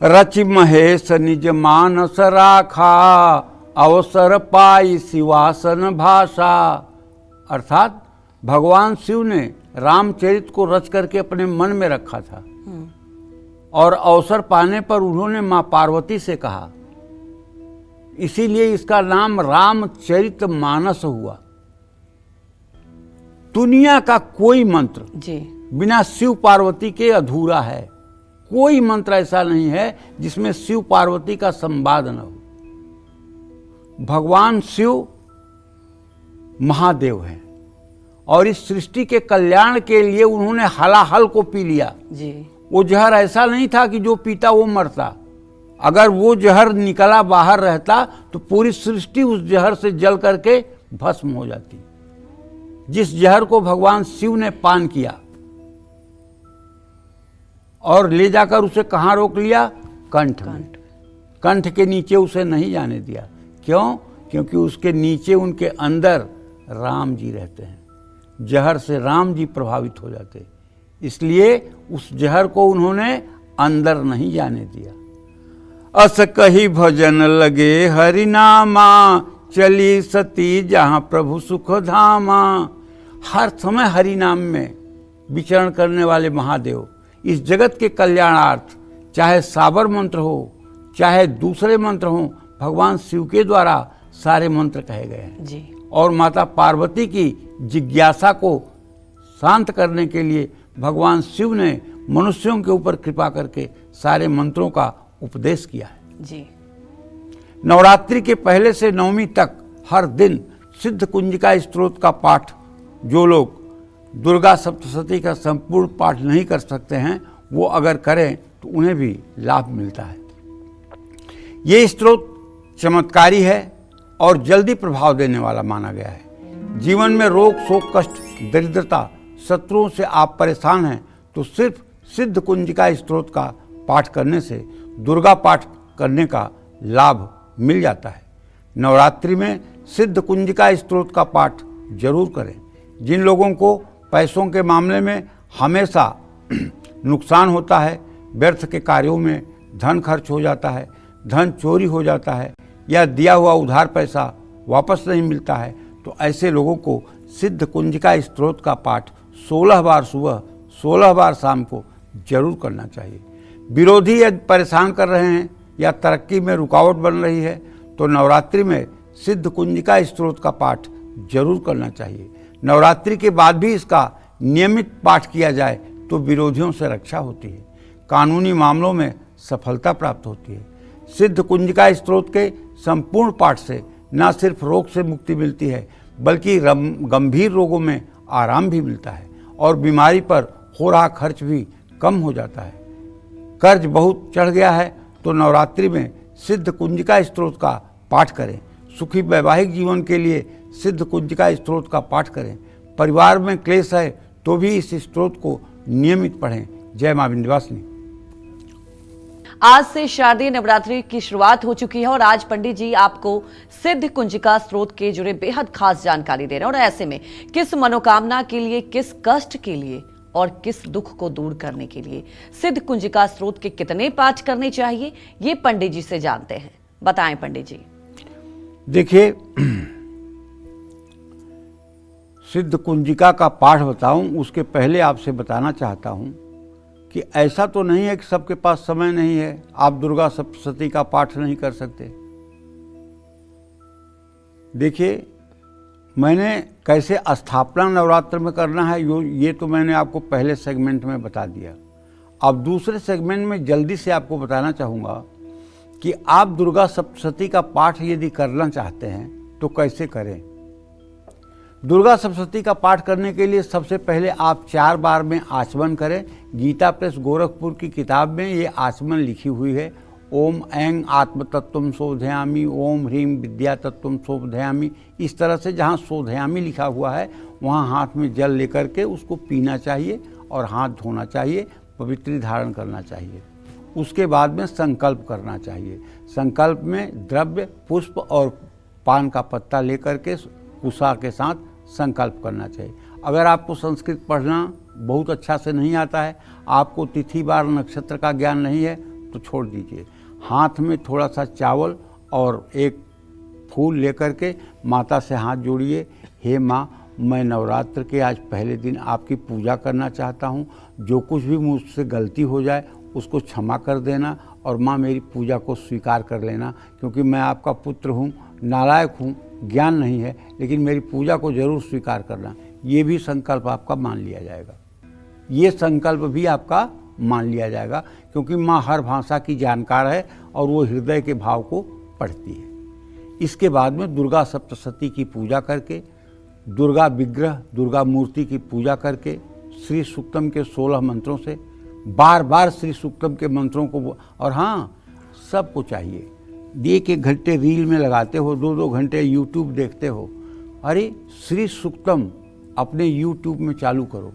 A: रचि महेश निज मानस राखा, अवसर पाई शिवासन भाषा। अर्थात भगवान शिव ने रामचरित को रच करके अपने मन में रखा था और अवसर पाने पर उन्होंने माँ पार्वती से कहा, इसीलिए इसका नाम रामचरितमानस हुआ। दुनिया का कोई मंत्र
B: जी,
A: बिना शिव पार्वती के अधूरा है। कोई मंत्र ऐसा नहीं है जिसमें शिव पार्वती का संवाद न हो। भगवान शिव महादेव हैं और इस सृष्टि के कल्याण के लिए उन्होंने हलाहल को पी लिया
B: जी।
A: वो जहर ऐसा नहीं था कि जो पीता वो मरता। अगर वो जहर निकला बाहर रहता तो पूरी सृष्टि उस जहर से जल करके भस्म हो जाती। जिस जहर को भगवान शिव ने पान किया और ले जाकर उसे कहाँ रोक लिया? कंठ में। कंठ के नीचे उसे नहीं जाने दिया। क्यों? क्योंकि उसके नीचे उनके अंदर राम जी रहते हैं। जहर से राम जी प्रभावित हो जाते, इसलिए उस जहर को उन्होंने अंदर नहीं जाने दिया। अस कही भजन लगे हरि नामा, चली सती जहां प्रभु सुख धामा। हर समय हरि नाम में विचरण करने वाले महादेव इस जगत के कल्याणार्थ, चाहे साबर मंत्र हो चाहे दूसरे मंत्र हो, भगवान शिव के द्वारा सारे मंत्र कहे गए हैं
B: जी।
A: और माता पार्वती की जिज्ञासा को शांत करने के लिए भगवान शिव ने मनुष्यों के ऊपर कृपा करके सारे मंत्रों का उपदेश किया है
B: जी।
A: नवरात्रि के पहले से नवमी तक हर दिन सिद्ध कुंजिका स्तोत्र का पाठ जो लोग दुर्गा सप्तशती का संपूर्ण पाठ नहीं कर सकते हैं, वो अगर करें तो उन्हें भी लाभ मिलता है। ये स्तोत्र चमत्कारी है और जल्दी प्रभाव देने वाला माना गया है। जीवन में रोग शोक कष्ट दरिद्रता शत्रुओं से आप परेशान हैं तो सिर्फ सिद्ध कुंजिका स्तोत्र का पाठ करने से दुर्गा पाठ करने का लाभ मिल जाता है। नवरात्रि में सिद्ध कुंजिका स्तोत्र का पाठ जरूर करें। जिन लोगों को पैसों के मामले में हमेशा नुकसान होता है, व्यर्थ के कार्यों में धन खर्च हो जाता है, धन चोरी हो जाता है या दिया हुआ उधार पैसा वापस नहीं मिलता है, तो ऐसे लोगों को सिद्ध कुंजिका स्त्रोत का पाठ 16 बार सुबह 16 बार शाम को जरूर करना चाहिए। विरोधी यदि परेशान कर रहे हैं या तरक्की में रुकावट बन रही है तो नवरात्रि में सिद्ध कुंजिका स्त्रोत का पाठ जरूर करना चाहिए। नवरात्रि के बाद भी इसका नियमित पाठ किया जाए तो विरोधियों से रक्षा होती है, कानूनी मामलों में सफलता प्राप्त होती है। सिद्ध कुंजिका स्त्रोत के संपूर्ण पाठ से न सिर्फ रोग से मुक्ति मिलती है बल्कि गंभीर रोगों में आराम भी मिलता है और बीमारी पर हो रहा खर्च भी कम हो जाता है। कर्ज बहुत चढ़ गया है तो नवरात्रि में सिद्ध कुंजिका स्त्रोत का पाठ करें। सुखी वैवाहिक जीवन के लिए सिद्ध कुंजिका स्त्रोत का पाठ करें। परिवार में क्लेश है तो भी इस स्त्रोत को नियमित पढ़ें। जय मां विंध्यवासिनी।
B: आज से शारदीय नवरात्रि की शुरुआत हो चुकी है और आज पंडित जी आपको सिद्ध कुंजिका स्त्रोत के जुड़े बेहद खास जानकारी दे रहे हैं। और ऐसे में किस मनोकामना के लिए, किस कष्ट के लिए और किस दुख को दूर करने के लिए सिद्ध कुंजिका स्त्रोत के कितने पाठ करने चाहिए, ये पंडित जी से जानते हैं। बताएं पंडित जी।
A: देखिए, सिद्ध कुंजिका का पाठ बताऊं उसके पहले आपसे बताना चाहता हूं कि ऐसा तो नहीं है कि सबके पास समय नहीं है, आप दुर्गा सप्तशती का पाठ नहीं कर सकते। देखिए, मैंने कैसे स्थापना नवरात्र में करना है ये तो मैंने आपको पहले सेगमेंट में बता दिया। अब दूसरे सेगमेंट में जल्दी से आपको बताना चाहूँगा कि आप दुर्गा सप्तशती का पाठ यदि करना चाहते हैं तो कैसे करें। दुर्गा सप्तशती का पाठ करने के लिए सबसे पहले आप 4 बार में आचमन करें। गीता प्रेस गोरखपुर की किताब में ये आचमन लिखी हुई है। ओम ऐं आत्म तत्वम शोधयामी, ओम ह्रीम विद्या तत्वम शोधयामी। इस तरह से जहाँ शोधयामी लिखा हुआ है वहाँ हाथ में जल लेकर के उसको पीना चाहिए और हाथ धोना चाहिए, पवित्री धारण करना चाहिए। उसके बाद में संकल्प करना चाहिए। संकल्प में द्रव्य, पुष्प और पान का पत्ता लेकर के कुशा के साथ संकल्प करना चाहिए। अगर आपको संस्कृत पढ़ना बहुत अच्छा से नहीं आता है, आपको तिथि बार नक्षत्र का ज्ञान नहीं है तो छोड़ दीजिए। हाथ में थोड़ा सा चावल और एक फूल लेकर के माता से हाथ जोड़िए। हे माँ, मैं नवरात्र के आज पहले दिन आपकी पूजा करना चाहता हूँ। जो कुछ भी मुझसे गलती हो जाए उसको क्षमा कर देना और माँ मेरी पूजा को स्वीकार कर लेना, क्योंकि मैं आपका पुत्र हूँ, नालायक हूँ, ज्ञान नहीं है, लेकिन मेरी पूजा को जरूर स्वीकार करना। ये भी संकल्प आपका मान लिया जाएगा। ये संकल्प भी आपका मान लिया जाएगा, क्योंकि माँ हर भाषा की जानकार है और वो हृदय के भाव को पढ़ती है। इसके बाद में दुर्गा सप्तशती की पूजा करके, दुर्गा विग्रह, दुर्गा मूर्ति की पूजा करके श्री सूक्तम के 16 मंत्रों से बार बार श्री सूक्तम के मंत्रों को, और हाँ, सबको चाहिए। 1-1 घंटे रील में लगाते हो, 2-2 घंटे यूट्यूब देखते हो। अरे श्री सूक्तम अपने यूट्यूब में चालू करो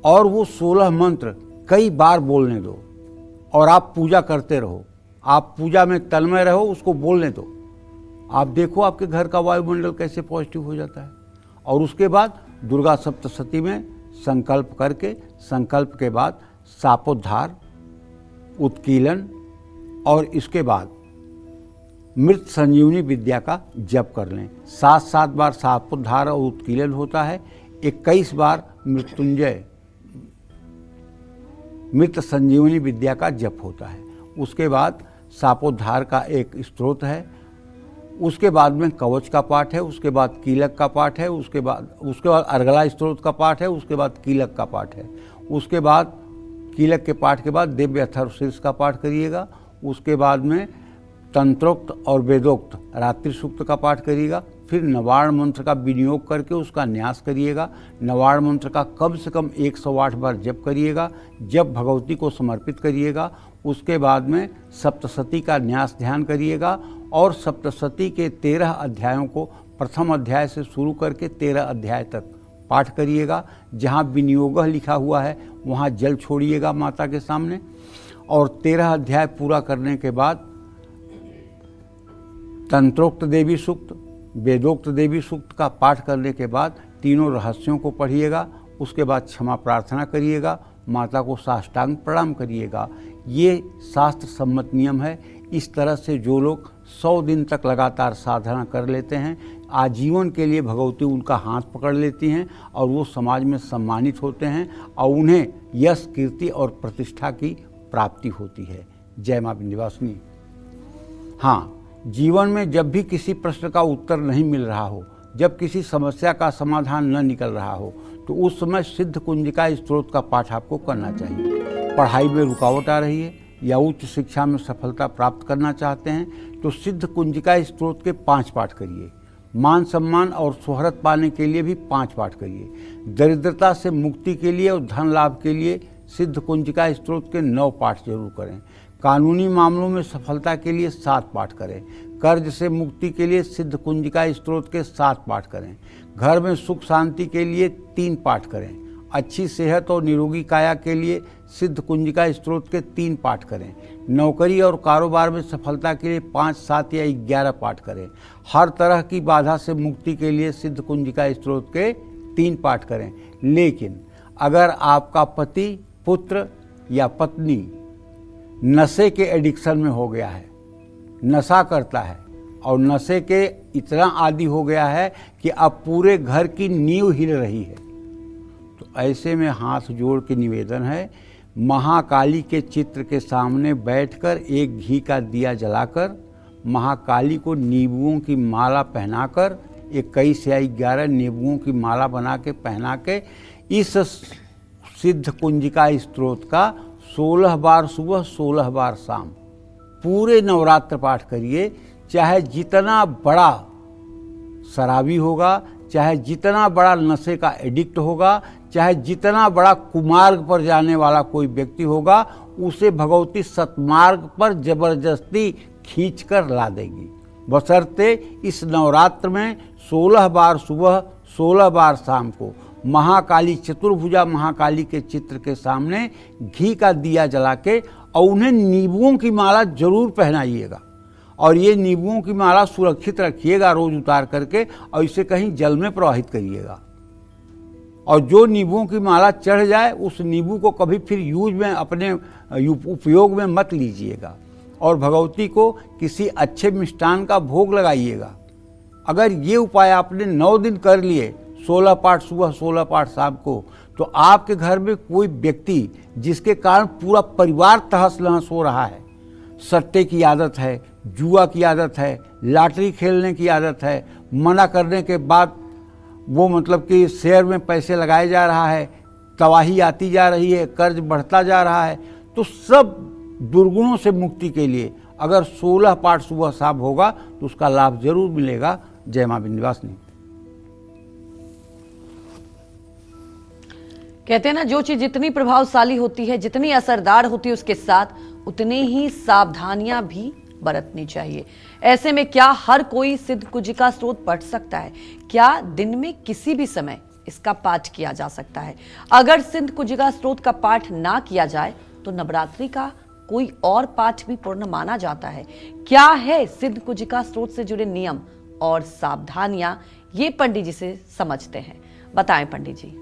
A: और वो 16 मंत्र कई बार बोलने दो और आप पूजा करते रहो। आप पूजा में तन्मय रहो, उसको बोलने दो। आप देखो आपके घर का वायुमंडल कैसे पॉजिटिव हो जाता है। और उसके बाद दुर्गा सप्तशती में संकल्प करके, संकल्प के बाद शापोद्धार, उत्कीलन और इसके बाद मृत संजीवनी विद्या का जप कर लें। 7-7 बार शापोद्धार और उत्कीलन होता है। 21 बार मृत्युंजय, मृत संजीवनी विद्या का जप होता है। उसके बाद शापोद्धार का एक स्तोत्र है। उसके बाद में कवच का पाठ है। उसके बाद कीलक का पाठ है। उसके बाद अर्गला स्तोत्र का पाठ है। उसके बाद कीलक का पाठ है। उसके बाद कीलक के पाठ के बाद दिव्य अथर्व शीर्ष का पाठ करिएगा। उसके बाद में तंत्रोक्त और वेदोक्त रात्रि सूक्त का पाठ करिएगा। फिर नवार्ण मंत्र का विनियोग करके उसका न्यास करिएगा। नवार्ण मंत्र का कम से कम 108 बार जप करिएगा। जप भगवती को समर्पित करिएगा। उसके बाद में सप्तशती का न्यास ध्यान करिएगा और सप्तशती के 13 अध्यायों को प्रथम अध्याय से शुरू करके 13 अध्याय तक पाठ करिएगा। जहाँ विनियोग लिखा हुआ है वहाँ जल छोड़िएगा माता के सामने। और 13 अध्याय पूरा करने के बाद तंत्रोक्त देवी सूक्त, वेदोक्त देवी सूक्त का पाठ करने के बाद तीनों रहस्यों को पढ़िएगा। उसके बाद क्षमा प्रार्थना करिएगा, माता को साष्टांग प्रणाम करिएगा। ये शास्त्र सम्मत नियम है। इस तरह से जो लोग 100 दिन तक लगातार साधना कर लेते हैं, आजीवन के लिए भगवती उनका हाथ पकड़ लेती हैं और वो समाज में सम्मानित होते हैं और उन्हें यश, कीर्ति और प्रतिष्ठा की प्राप्ति होती है। जय माँ विंध्यवासिनी। हाँ, जीवन में जब भी किसी प्रश्न का उत्तर नहीं मिल रहा हो, जब किसी समस्या का समाधान न निकल रहा हो, तो उस समय सिद्ध कुंजिका स्त्रोत का पाठ आपको करना चाहिए। पढ़ाई में रुकावट आ रही है या उच्च शिक्षा में सफलता प्राप्त करना चाहते हैं तो सिद्ध कुंजिका स्त्रोत के 5 पाठ करिए। मान सम्मान और शोहरत पाने के लिए भी 5 पाठ करिए। दरिद्रता से मुक्ति के लिए और धन लाभ के लिए सिद्ध कुंजिका स्त्रोत के 9 पाठ जरूर करें। कानूनी मामलों में सफलता के लिए 7 पाठ करें। कर्ज से मुक्ति के लिए सिद्ध कुंजिका स्त्रोत के 7 पाठ करें। घर में सुख शांति के लिए 3 पाठ करें। अच्छी सेहत और निरोगी काया के लिए सिद्ध कुंजिका स्त्रोत के 3 पाठ करें। नौकरी और कारोबार में सफलता के लिए 5, 7 या 11 पाठ करें। हर तरह की बाधा से मुक्ति के लिए सिद्ध कुंजिका स्त्रोत के 3 पाठ करें। लेकिन अगर आपका पति, पुत्र या पत्नी नशे के एडिक्शन में हो गया है, नशा करता है और नशे के इतना आदी हो गया है कि अब पूरे घर की नींव हिल रही है, तो ऐसे में हाथ जोड़ के निवेदन है, महाकाली के चित्र के सामने बैठकर एक घी का दिया जलाकर महाकाली को नींबुओं की माला पहनाकर 21 या 11 नींबुओं की माला बना के पहना के इस सिद्ध कुंजिका स्त्रोत का 16 बार सुबह 16 बार शाम पूरे नवरात्र पाठ करिए। चाहे जितना बड़ा शराबी होगा, चाहे जितना बड़ा नशे का एडिक्ट होगा, चाहे जितना बड़ा कुमार्ग पर जाने वाला कोई व्यक्ति होगा, उसे भगवती सतमार्ग पर जबरदस्ती खींच कर ला देगी। बशर्ते इस नवरात्र में 16 बार सुबह 16 बार शाम को महाकाली, चतुर्भुजा महाकाली के चित्र के सामने घी का दिया जला के और उन्हें नींबुओं की माला जरूर पहनाइएगा। और ये नींबुओं की माला सुरक्षित रखिएगा रोज उतार करके, और इसे कहीं जल में प्रवाहित करिएगा। और जो नींबुओं की माला चढ़ जाए उस नींबू को कभी फिर यूज में, अपने उपयोग में मत लीजिएगा और भगवती को किसी अच्छे मिष्टान का भोग लगाइएगा। अगर ये उपाय आपने 9 दिन कर लिए, 16 पाठ सुबह 16 पाठ शाम को, तो आपके घर में कोई व्यक्ति जिसके कारण पूरा परिवार तहस नहस हो रहा है, सट्टे की आदत है, जुआ की आदत है, लॉटरी खेलने की आदत है, मना करने के बाद वो मतलब कि शेयर में पैसे लगाए जा रहा है, तबाही आती जा रही है, कर्ज बढ़ता जा रहा है, तो सब दुर्गुणों से मुक्ति के लिए अगर 16 पाठ सुबह शाम होगा तो उसका लाभ जरूर मिलेगा। जय मां विंध्यवासिनी।
B: कहते हैं ना, जो चीज जितनी प्रभावशाली होती है, जितनी असरदार होती है, उसके साथ उतनी ही सावधानियां भी बरतनी चाहिए। ऐसे में क्या हर कोई सिद्ध कुंजिका स्त्रोत पढ़ सकता है? क्या दिन में किसी भी समय इसका पाठ किया जा सकता है? अगर सिद्ध कुंजिका स्त्रोत का पाठ ना किया जाए तो नवरात्रि का कोई और पाठ भी पूर्ण माना जाता है? क्या है सिद्ध कुंजिका स्त्रोत से जुड़े नियम और सावधानियां? ये पंडित जी से समझते हैं। बताएं पंडित जी।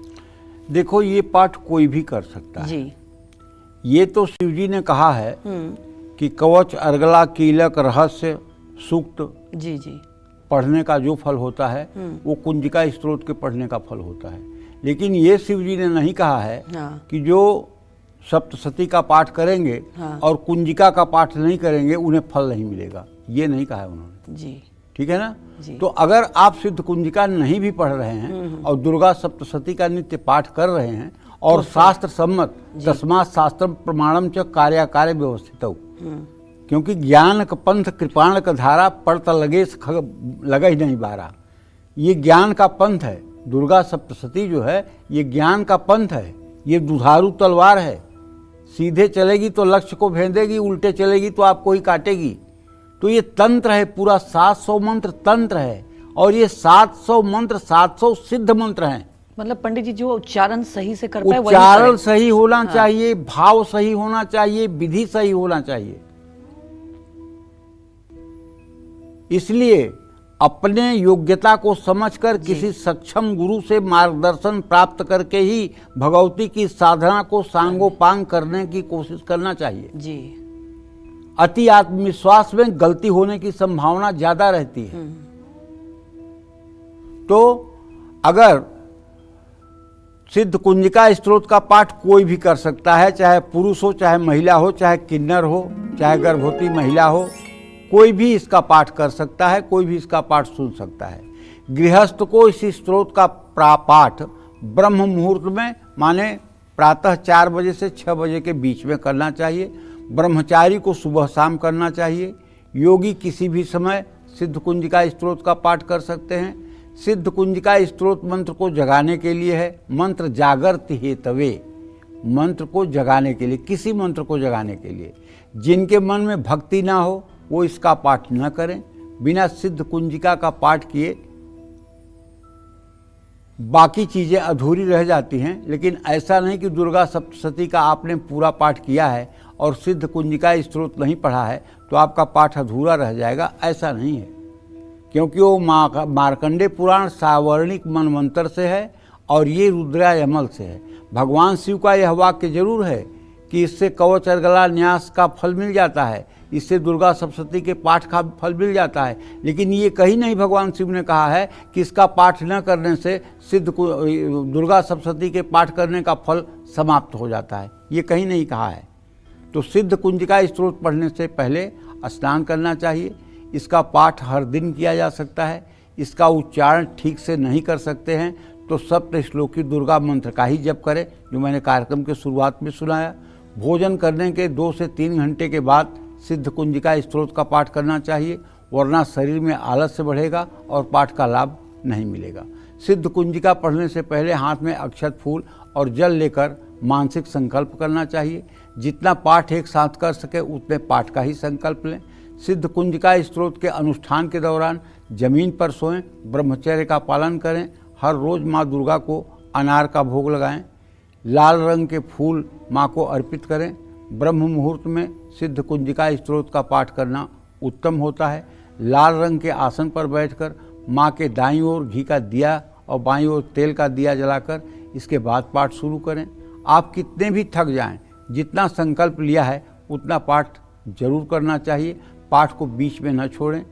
A: देखो, ये पाठ कोई भी कर सकता है
B: जी।
A: ये तो शिव जी ने कहा है कि कवच, अर्गला, कीलक, रहस्य, सूक्त
B: जी जी
A: पढ़ने का जो फल होता है वो कुंजिका स्त्रोत के पढ़ने का फल होता है। लेकिन ये शिव जी ने नहीं कहा है कि जो सप्तशती का पाठ करेंगे और कुंजिका का पाठ नहीं करेंगे उन्हें फल नहीं मिलेगा, ये नहीं कहा है उन्होंने जी। ठीक है ना? तो अगर आप सिद्ध कुंजिका नहीं भी पढ़ रहे हैं और दुर्गा सप्तशती का नित्य पाठ कर रहे हैं और शास्त्र सम्मत, तस्मात् शास्त्रम प्रमाणम च कार्याकार्य व्यवस्थित, क्योंकि ज्ञान का पंथ कृपाण का धारा पड़ता लगे लगा ही नहीं बारा, ये ज्ञान का पंथ है। दुर्गा सप्तशती जो है ये ज्ञान का पंथ है, ये दुधारू तलवार है। सीधे चलेगी तो लक्ष्य को भेदेगी, उल्टे चलेगी तो आपको ही काटेगी। तो ये तंत्र है, पूरा 700 मंत्र तंत्र है और ये 700 मंत्र 700 सिद्ध मंत्र हैं।
B: मतलब पंडित जी जो उच्चारण सही से कर पाए,
A: उच्चारण सही होना चाहिए, भाव सही होना चाहिए, विधि सही होना चाहिए। इसलिए अपने योग्यता को समझकर किसी सक्षम गुरु से मार्गदर्शन प्राप्त करके ही भगवती की साधना को सांगोपांग करने की कोशिश करना चाहिए।
B: जी।
A: अति आत्मविश्वास में गलती होने की संभावना ज्यादा रहती है। तो अगर सिद्ध कुंजिका स्तोत्र का पाठ कोई भी कर सकता है, चाहे पुरुष हो, चाहे महिला हो, चाहे किन्नर हो, चाहे गर्भवती महिला हो, कोई भी इसका पाठ कर सकता है, कोई भी इसका पाठ सुन सकता है। गृहस्थ को इस स्तोत्र का पाठ ब्रह्म मुहूर्त में, माने प्रातः 4 बजे से 6 बजे के बीच में करना चाहिए। ब्रह्मचारी को सुबह शाम करना चाहिए। योगी किसी भी समय सिद्ध कुंजिका स्तोत्र का पाठ कर सकते हैं। सिद्ध कुंजिका स्तोत्र मंत्र को जगाने के लिए है। मंत्र जागृत हेतवे, मंत्र को जगाने के लिए, किसी मंत्र को जगाने के लिए। जिनके मन में भक्ति ना हो वो इसका पाठ न करें। बिना सिद्ध कुंजिका का पाठ किए बाकी चीज़ें अधूरी रह जाती हैं। लेकिन ऐसा नहीं कि दुर्गा सप्तशती का आपने पूरा पाठ किया है और सिद्ध कुंजिका स्तोत्र नहीं पढ़ा है तो आपका पाठ अधूरा रह जाएगा, ऐसा नहीं है। क्योंकि वो मार्कंडे पुराण सावर्णिक मनवंतर से है और ये रुद्रायमल से है। भगवान शिव का यह वाक्य जरूर है कि इससे कवच अर्गला न्यास का फल मिल जाता है, इससे दुर्गा सप्तशती के पाठ का फल मिल जाता है। लेकिन ये कहीं नहीं भगवान शिव ने कहा है कि इसका पाठ न करने से सिद्ध दुर्गा सप्तशती के पाठ करने का फल समाप्त हो जाता है, ये कहीं नहीं कहा है। तो सिद्ध कुंजिका स्तोत्र पढ़ने से पहले स्नान करना चाहिए। इसका पाठ हर दिन किया जा सकता है। इसका उच्चारण ठीक से नहीं कर सकते हैं तो सप्त श्लोकी दुर्गा मंत्र का ही जप करें, जो मैंने कार्यक्रम के शुरुआत में सुनाया। भोजन करने के 2 से 3 घंटे के बाद सिद्ध कुंजिका स्तोत्र का पाठ करना चाहिए, वरना शरीर में आलस्य बढ़ेगा और पाठ का लाभ नहीं मिलेगा। सिद्ध कुंजिका पढ़ने से पहले हाथ में अक्षत फूल और जल लेकर मानसिक संकल्प करना चाहिए। जितना पाठ एक साथ कर सके उतने पाठ का ही संकल्प लें। सिद्ध कुंजिका स्तोत्र के अनुष्ठान के दौरान जमीन पर सोएं, ब्रह्मचर्य का पालन करें। हर रोज़ माँ दुर्गा को अनार का भोग लगाएं। लाल रंग के फूल माँ को अर्पित करें। ब्रह्म मुहूर्त में सिद्ध कुंजिका स्तोत्र का पाठ करना उत्तम होता है। लाल रंग के आसन पर बैठकर माँ के दाईं ओर घी का दिया और बाईं ओर तेल का दिया जलाकर इसके बाद पाठ शुरू करें। आप कितने भी थक जाएं, जितना संकल्प लिया है उतना पाठ जरूर करना चाहिए। पाठ को बीच में न छोड़ें।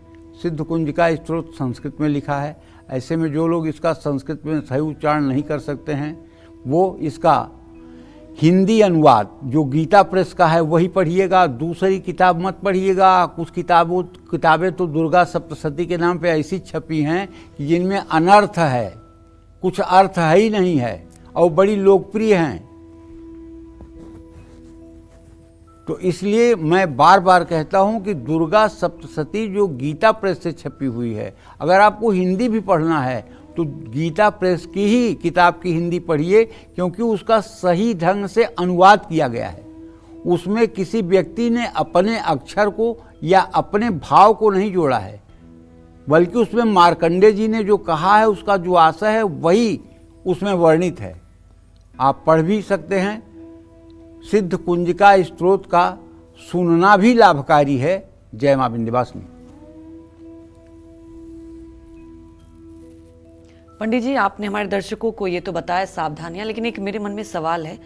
A: सिद्ध कुंजिका स्तोत्र संस्कृत में लिखा है। ऐसे में जो लोग इसका संस्कृत में सही उच्चारण नहीं कर सकते हैं वो इसका हिंदी अनुवाद जो गीता प्रेस का है वही पढ़िएगा। दूसरी किताब मत पढ़िएगा। कुछ किताबें तो दुर्गा सप्तशती के नाम पे ऐसी छपी हैं कि जिनमें अनर्थ है, कुछ अर्थ है ही नहीं है और बड़ी लोकप्रिय हैं। तो इसलिए मैं बार बार कहता हूं कि दुर्गा सप्तशती जो गीता प्रेस से छपी हुई है, अगर आपको हिंदी भी पढ़ना है तो गीता प्रेस की ही किताब की हिंदी पढ़िए, क्योंकि उसका सही ढंग से अनुवाद किया गया है। उसमें किसी व्यक्ति ने अपने अक्षर को या अपने भाव को नहीं जोड़ा है, बल्कि उसमें मार्कंडे जी ने जो कहा है उसका जो आशय है वही उसमें वर्णित है। आप पढ़ भी सकते हैं। सिद्ध कुंजिका स्तोत्र का सुनना भी लाभकारी है। जय मां विंध्यवासिनी।
B: पंडित जी, आपने हमारे दर्शकों को ये तो बताया सावधानियां, लेकिन एक मेरे मन में सवाल है।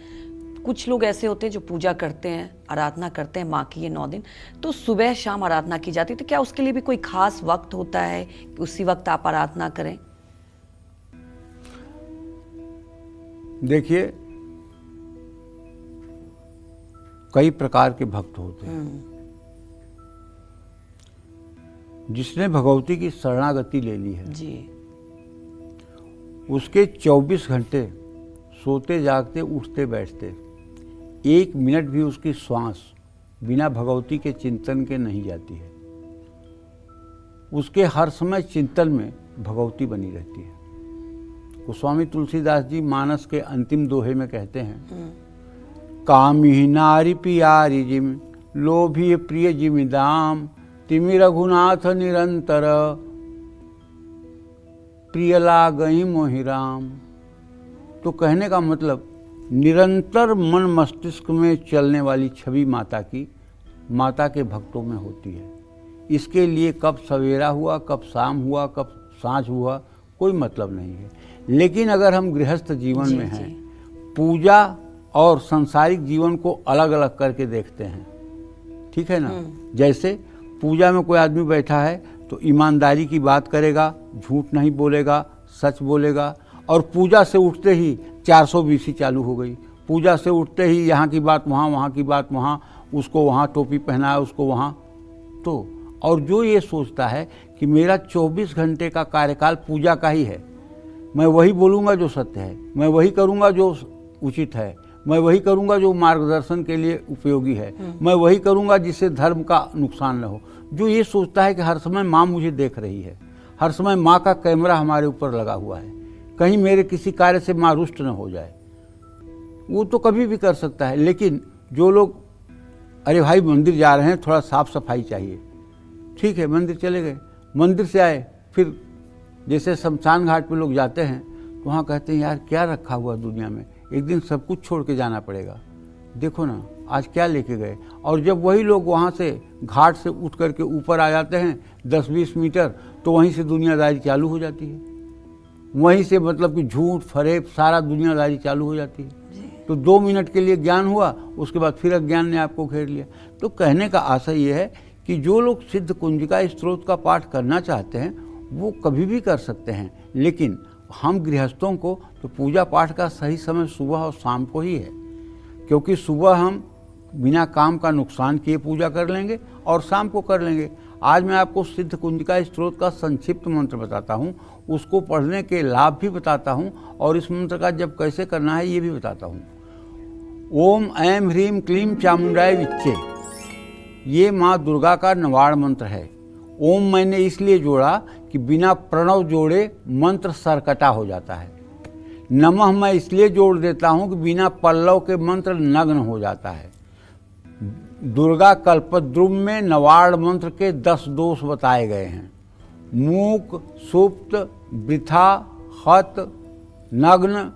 B: कुछ लोग ऐसे होते हैं जो पूजा करते हैं, आराधना करते हैं माँ की ये 9 दिन, तो सुबह शाम आराधना की जाती है, तो क्या उसके लिए भी कोई खास वक्त होता है कि उसी वक्त आप आराधना करें?
A: देखिए, कई प्रकार के भक्त होते हैं। जिसने भगवती की शरणागति ले ली है
B: जी,
A: उसके 24 घंटे सोते जागते उठते बैठते 1 मिनट भी उसकी श्वास बिना भगवती के चिंतन के नहीं जाती है। उसके हर समय चिंतन में भगवती बनी रहती है। गोस्वामी तुलसीदास जी मानस के अंतिम दोहे में कहते हैं, कामी नारी पियारी जिम लोभी प्रिय जिमि दाम तिमि रघुनाथ निरंतर प्रिय लागई मोहि राम। तो कहने का मतलब निरंतर मन मस्तिष्क में चलने वाली छवि माता की, माता के भक्तों में होती है। इसके लिए कब सवेरा हुआ, कब शाम हुआ, कब सांझ हुआ, कोई मतलब नहीं है। लेकिन अगर हम गृहस्थ जीवन में हैं, पूजा और सांसारिक जीवन को अलग अलग करके देखते हैं, ठीक है ना। जैसे पूजा में कोई आदमी बैठा है तो ईमानदारी की बात करेगा, झूठ नहीं बोलेगा, सच बोलेगा। और पूजा से उठते ही 420 चालू हो गई, पूजा से उठते ही यहाँ की बात वहाँ, वहाँ की बात वहाँ, उसको वहाँ टोपी पहना है, उसको वहाँ। तो और जो ये सोचता है कि मेरा 24 घंटे का कार्यकाल पूजा का ही है, मैं वही बोलूँगा जो सत्य है, मैं वही करूँगा जो उचित है, मैं वही करूँगा जो मार्गदर्शन के लिए उपयोगी है, मैं वही करूँगा जिससे धर्म का नुकसान न हो। जो ये सोचता है कि हर समय माँ मुझे देख रही है, हर समय माँ का कैमरा हमारे ऊपर लगा हुआ है, कहीं मेरे किसी कार्य से माँ रुष्ट न हो जाए, वो तो कभी भी कर सकता है। लेकिन जो लोग अरे भाई मंदिर जा रहे हैं, थोड़ा साफ सफाई चाहिए, ठीक है, मंदिर चले गए, मंदिर से आए, फिर जैसे शमशान घाट पे लोग जाते हैं तो वहाँ कहते हैं यार क्या रखा हुआ दुनिया में, एक दिन सब कुछ छोड़ के जाना पड़ेगा, देखो ना आज क्या लेके गए। और जब वही लोग वहाँ से घाट से उठ करके ऊपर आ जाते हैं 10-20 मीटर, तो वहीं से दुनियादारी चालू हो जाती है, वहीं से मतलब कि झूठ फरेब सारा दुनियादारी चालू हो जाती है। तो 2 मिनट के लिए ज्ञान हुआ, उसके बाद फिर अज्ञान ने आपको घेर लिया। तो कहने का आशय ये है कि जो लोग सिद्ध कुंजिका स्त्रोत का पाठ करना चाहते हैं वो कभी भी कर सकते हैं, लेकिन हम गृहस्थों को तो पूजा पाठ का सही समय सुबह और शाम को ही है, क्योंकि सुबह हम बिना काम का नुकसान किए पूजा कर लेंगे और शाम को कर लेंगे। आज मैं आपको सिद्ध कुंजिका स्त्रोत का संक्षिप्त मंत्र बताता हूँ, उसको पढ़ने के लाभ भी बताता हूँ और इस मंत्र का जब कैसे करना है ये भी बताता हूँ। ओम ऐं ह्रीं क्लीं चामुंडाय विच्चे, ये माँ दुर्गा का नवाड़ मंत्र है। ओम मैंने इसलिए जोड़ा कि बिना प्रणव जोड़े मंत्र सरकटा हो जाता है। नमः मैं इसलिए जोड़ देता हूँ कि बिना पल्लव के मंत्र नग्न हो जाता है। दुर्गा कल्पद्रुम में नवाड़ मंत्र के 10 दोष बताए गए हैं। मूक, सुप्त, वृथा, हत, नग्न,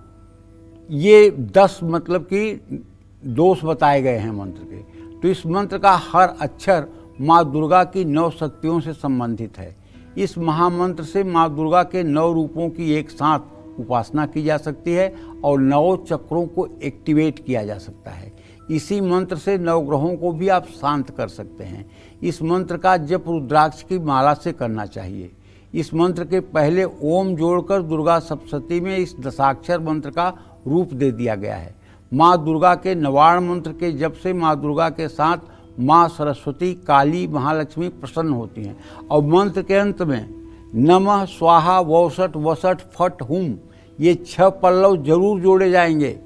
A: ये 10 मतलब कि दोष बताए गए हैं मंत्र के। तो इस मंत्र का हर अक्षर माँ दुर्गा की 9 शक्तियों से संबंधित है। इस महामंत्र से माँ दुर्गा के 9 रूपों की एक साथ उपासना की जा सकती है और 9 चक्रों को एक्टिवेट किया जा सकता है। इसी मंत्र से 9 ग्रहों को भी आप शांत कर सकते हैं। इस मंत्र का जप रुद्राक्ष की माला से करना चाहिए। इस मंत्र के पहले ओम जोड़कर दुर्गा सप्तशती में इस दशाक्षर मंत्र का रूप दे दिया गया है। माँ दुर्गा के नवाड़ मंत्र के जप से माँ दुर्गा के साथ माँ सरस्वती, काली, महालक्ष्मी प्रसन्न होती हैं। और मंत्र के अंत में नमः, स्वाहा, वौसठ, वसठ, फट, हुम, ये 6 पल्लव जरूर जोड़े जाएंगे।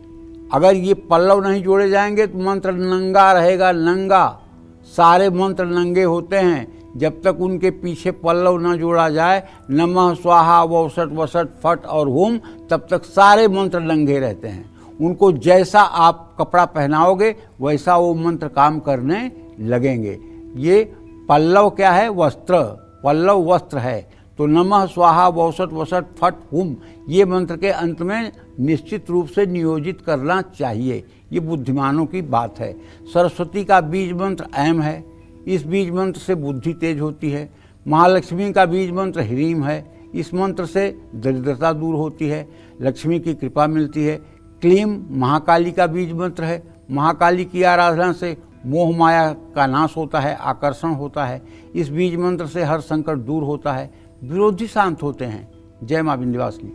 A: अगर ये पल्लव नहीं जोड़े जाएंगे तो मंत्र नंगा रहेगा, नंगा। सारे मंत्र नंगे होते हैं जब तक उनके पीछे पल्लव न जोड़ा जाए, नमः, स्वाहा, वौसठ, वसठ, फट और हुम, तब तक सारे मंत्र नंगे रहते हैं। उनको जैसा आप कपड़ा पहनाओगे वैसा वो मंत्र काम करने लगेंगे। ये पल्लव क्या है? वस्त्र, पल्लव वस्त्र है। तो नमः, स्वाहा, वौसठ, वसठ, फट, हुम, ये मंत्र के अंत में निश्चित रूप से नियोजित करना चाहिए। ये बुद्धिमानों की बात है। सरस्वती का बीज मंत्र ऐम है। इस बीज मंत्र से बुद्धि तेज होती है। महालक्ष्मी का बीज मंत्र ह्रीम है। इस मंत्र से दरिद्रता दूर होती है, लक्ष्मी की कृपा मिलती है। क्लीम महाकाली का बीज मंत्र है। महाकाली की आराधना से मोह माया का नाश होता है, आकर्षण होता है। इस बीज मंत्र से हर संकट दूर होता है, विरोधी शांत होते हैं। जय मां विंध्यवासिनी।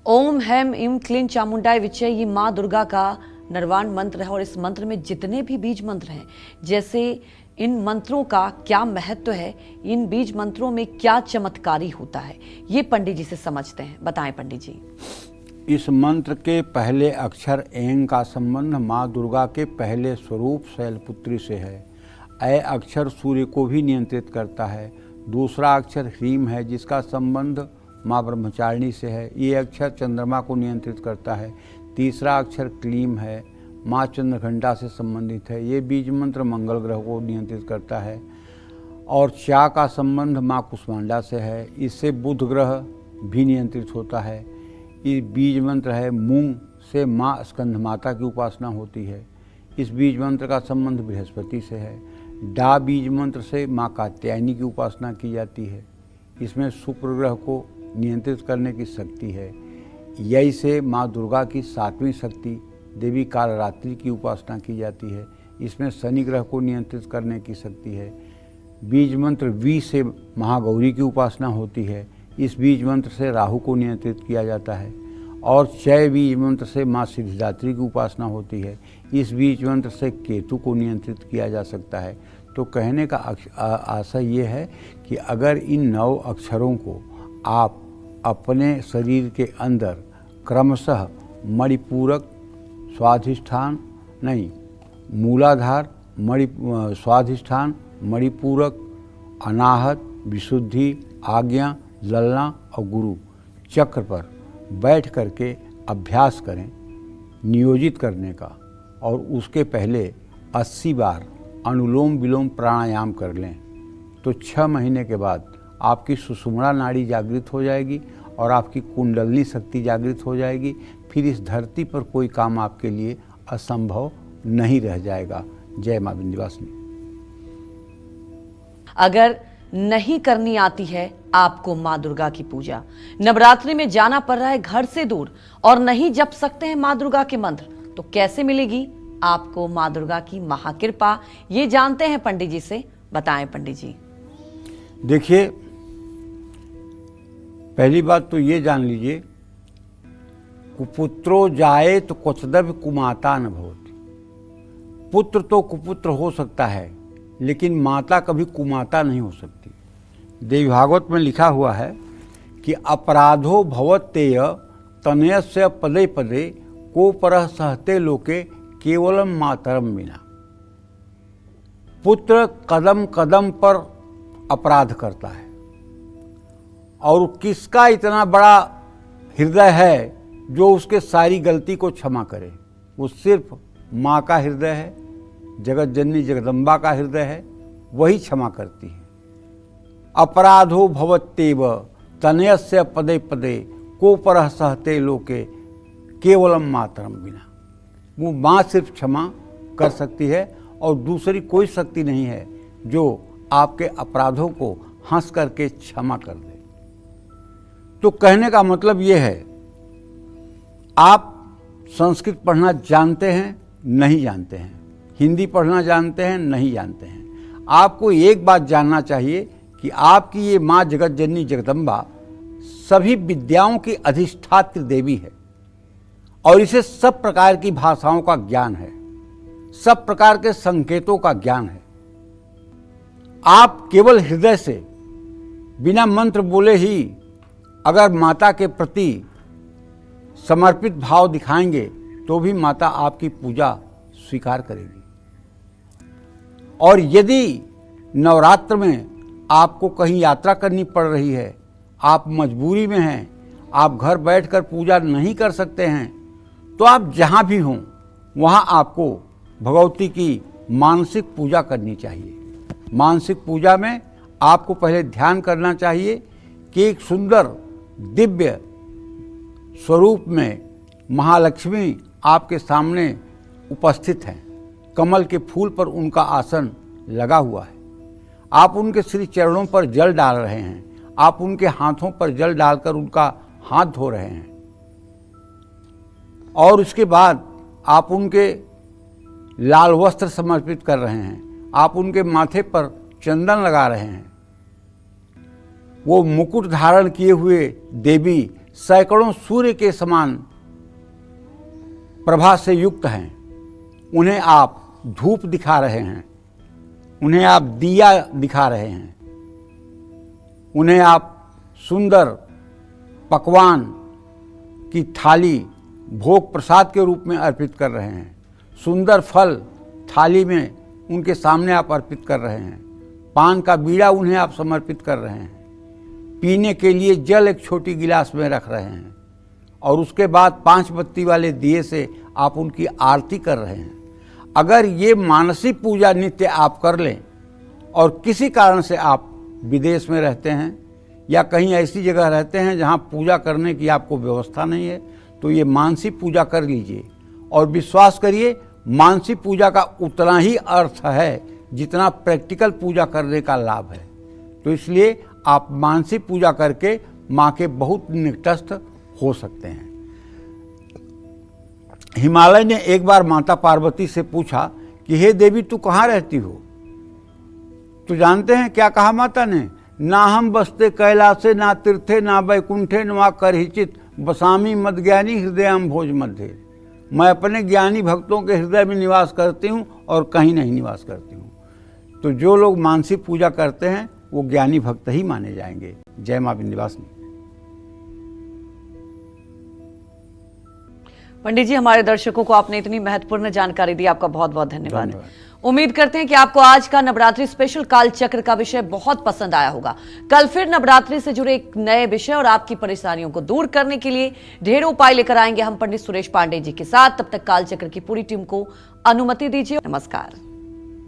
B: ओम हैम इम क्लीं चामुंडाय विच्चे, ये माँ दुर्गा का नरवाण मंत्र है। और इस मंत्र में जितने भी बीज मंत्र हैं, जैसे इन मंत्रों का क्या महत्व है, इन बीज मंत्रों में क्या चमत्कारी होता है, ये पंडित जी से समझते हैं। बताएं पंडित जी।
A: इस मंत्र के पहले अक्षर एंग का संबंध माँ दुर्गा के पहले स्वरूप शैलपुत्री से है। ऐ अक्षर सूर्य को भी नियंत्रित करता है। दूसरा अक्षर ह्रीम है जिसका संबंध माँ ब्रह्मचारिणी से है। ये अक्षर चंद्रमा को नियंत्रित करता है। तीसरा अक्षर क्लीम है, माँ चंद्रघंटा से संबंधित है। ये बीज मंत्र मंगल ग्रह को नियंत्रित करता है। और चा का संबंध माँ कुष्मांडा से है। इससे बुध ग्रह भी नियंत्रित होता है। ये बीज मंत्र है मूंग से माँ स्कंद माता की उपासना होती है। इस बीज मंत्र का संबंध बृहस्पति से है। डा बीज मंत्र से माँ कात्यायनी की उपासना की जाती है। इसमें शुक्र ग्रह को नियंत्रित करने की शक्ति है। यही से माँ दुर्गा की 7वीं शक्ति देवी कालरात्रि की उपासना की जाती है। इसमें शनि ग्रह को नियंत्रित करने की शक्ति है। बीज मंत्र वी से महागौरी की उपासना होती है। इस बीज मंत्र से राहु को नियंत्रित किया जाता है। और चय बीज मंत्र से माँ सिद्धिदात्री की उपासना होती है। इस बीज मंत्र से केतु को नियंत्रित किया जा सकता है। तो कहने का आशय ये है कि अगर इन 9 अक्षरों को आप अपने शरीर के अंदर क्रमशः मणिपूरक, स्वाधिष्ठान नहीं, मूलाधार, स्वाधिष्ठान, मणिपूरक, अनाहत, विशुद्धि, आज्ञा, ललना और गुरु चक्र पर बैठ करके अभ्यास करें नियोजित करने का, और उसके पहले 80 बार अनुलोम विलोम प्राणायाम कर लें। तो 6 महीने के बाद आपकी सुषुम्ना नाड़ी जागृत हो जाएगी और आपकी कुंडलनी शक्ति जागृत हो जाएगी। फिर इस धरती पर कोई काम आपके लिए असंभव नहीं रह जाएगा। जय मां विंध्यवासिनी।
B: अगर नहीं करनी आती है आपको मां दुर्गा की पूजा, नवरात्रि में जाना पड़ रहा है घर से दूर और नहीं जप सकते हैं मां दुर्गा के मंत्र, तो कैसे मिलेगी आपको मां दुर्गा की महाकृपा? ये जानते हैं पंडित जी से। बताएं पंडित जी।
A: देखिए, पहली बात तो ये जान लीजिए, कुपुत्रो जाए तो क्वचिदपि कुमाता न भवति। पुत्र तो कुपुत्र हो सकता है, लेकिन माता कभी कुमाता नहीं हो सकती। देवी भागवत में लिखा हुआ है कि अपराधो भवत्येय तनयस्य पदे पदे को परः सहते लोके केवलम मातरम बिना। पुत्र कदम कदम पर अपराध करता है, और किसका इतना बड़ा हृदय है जो उसके सारी गलती को क्षमा करे? वो सिर्फ माँ का हृदय है, जगत जननी जगदम्बा का हृदय है, वही क्षमा करती है। अपराधो भवत्येव तनयस्य पदे पदे को परः सहते लोके केवलम मातरम बिना। वो माँ सिर्फ क्षमा कर सकती है और दूसरी कोई शक्ति नहीं है जो आपके अपराधों को हंस करके क्षमा कर दे। तो कहने का मतलब ये है, आप संस्कृत पढ़ना जानते हैं, नहीं जानते हैं, हिंदी पढ़ना जानते हैं, नहीं जानते हैं, आपको एक बात जानना चाहिए कि आपकी ये माँ जगत जननी जगदम्बा सभी विद्याओं की अधिष्ठात्री देवी है, और इसे सब प्रकार की भाषाओं का ज्ञान है, सब प्रकार के संकेतों का ज्ञान है। आप केवल हृदय से बिना मंत्र बोले ही अगर माता के प्रति समर्पित भाव दिखाएंगे तो भी माता आपकी पूजा स्वीकार करेगी। और यदि नवरात्र में आपको कहीं यात्रा करनी पड़ रही है, आप मजबूरी में हैं, आप घर बैठकर पूजा नहीं कर सकते हैं, तो आप जहाँ भी हों वहाँ आपको भगवती की मानसिक पूजा करनी चाहिए। मानसिक पूजा में आपको पहले ध्यान करना चाहिए कि एक सुंदर दिव्य स्वरूप में महालक्ष्मी आपके सामने उपस्थित हैं। कमल के फूल पर उनका आसन लगा हुआ है। आप उनके श्री चरणों पर जल डाल रहे हैं, आप उनके हाथों पर जल डालकर उनका हाथ धो रहे हैं, और उसके बाद आप उनके लाल वस्त्र समर्पित कर रहे हैं, आप उनके माथे पर चंदन लगा रहे हैं। वो मुकुट धारण किए हुए देवी सैकड़ों सूर्य के समान प्रभा से युक्त हैं। उन्हें आप धूप दिखा रहे हैं, उन्हें आप दिया दिखा रहे हैं, उन्हें आप सुंदर पकवान की थाली भोग प्रसाद के रूप में अर्पित कर रहे हैं। सुंदर फल थाली में उनके सामने आप अर्पित कर रहे हैं। पान का बीड़ा उन्हें आप समर्पित कर रहे हैं। पीने के लिए जल एक छोटी गिलास में रख रहे हैं, और उसके बाद 5 बत्ती वाले दिए से आप उनकी आरती कर रहे हैं। अगर ये मानसिक पूजा नित्य आप कर लें, और किसी कारण से आप विदेश में रहते हैं या कहीं ऐसी जगह रहते हैं जहाँ पूजा करने की आपको व्यवस्था नहीं है, तो ये मानसिक पूजा कर लीजिए। और विश्वास करिए, मानसिक पूजा का उतना ही अर्थ है जितना प्रैक्टिकल पूजा करने का लाभ है। तो इसलिए आप मानसिक पूजा करके माँ के बहुत निकटस्थ हो सकते हैं। हिमालय ने एक बार माता पार्वती से पूछा कि हे देवी, तू कहाँ रहती हो? तो जानते हैं क्या कहा माता ने? ना हम बसते कैलासे, ना तीर्थे, ना वैकुंठे, न वा करहिचित, बसामी मदज्ञानी हृदयम भोज मध्य। मैं अपने ज्ञानी भक्तों के हृदय में निवास करती हूँ और कहीं नहीं निवास करती हूँ। तो जो लोग मानसिक पूजा करते हैं वो ज्ञानी भक्त ही माने जाएंगे। जय मां विंध्यवासिनी।
B: पंडित जी, हमारे दर्शकों को आपने इतनी महत्वपूर्ण जानकारी दी, आपका बहुत बहुत धन्यवाद। उम्मीद करते हैं कि आपको आज का नवरात्रि स्पेशल काल चक्र का विषय बहुत पसंद आया होगा। कल फिर नवरात्रि से जुड़े एक नए विषय और आपकी परेशानियों को दूर करने के लिए ढेरों उपाय लेकर आएंगे हम पंडित सुरेश पांडे जी के साथ। तब तक काल चक्र की पूरी टीम को अनुमति दीजिए। नमस्कार।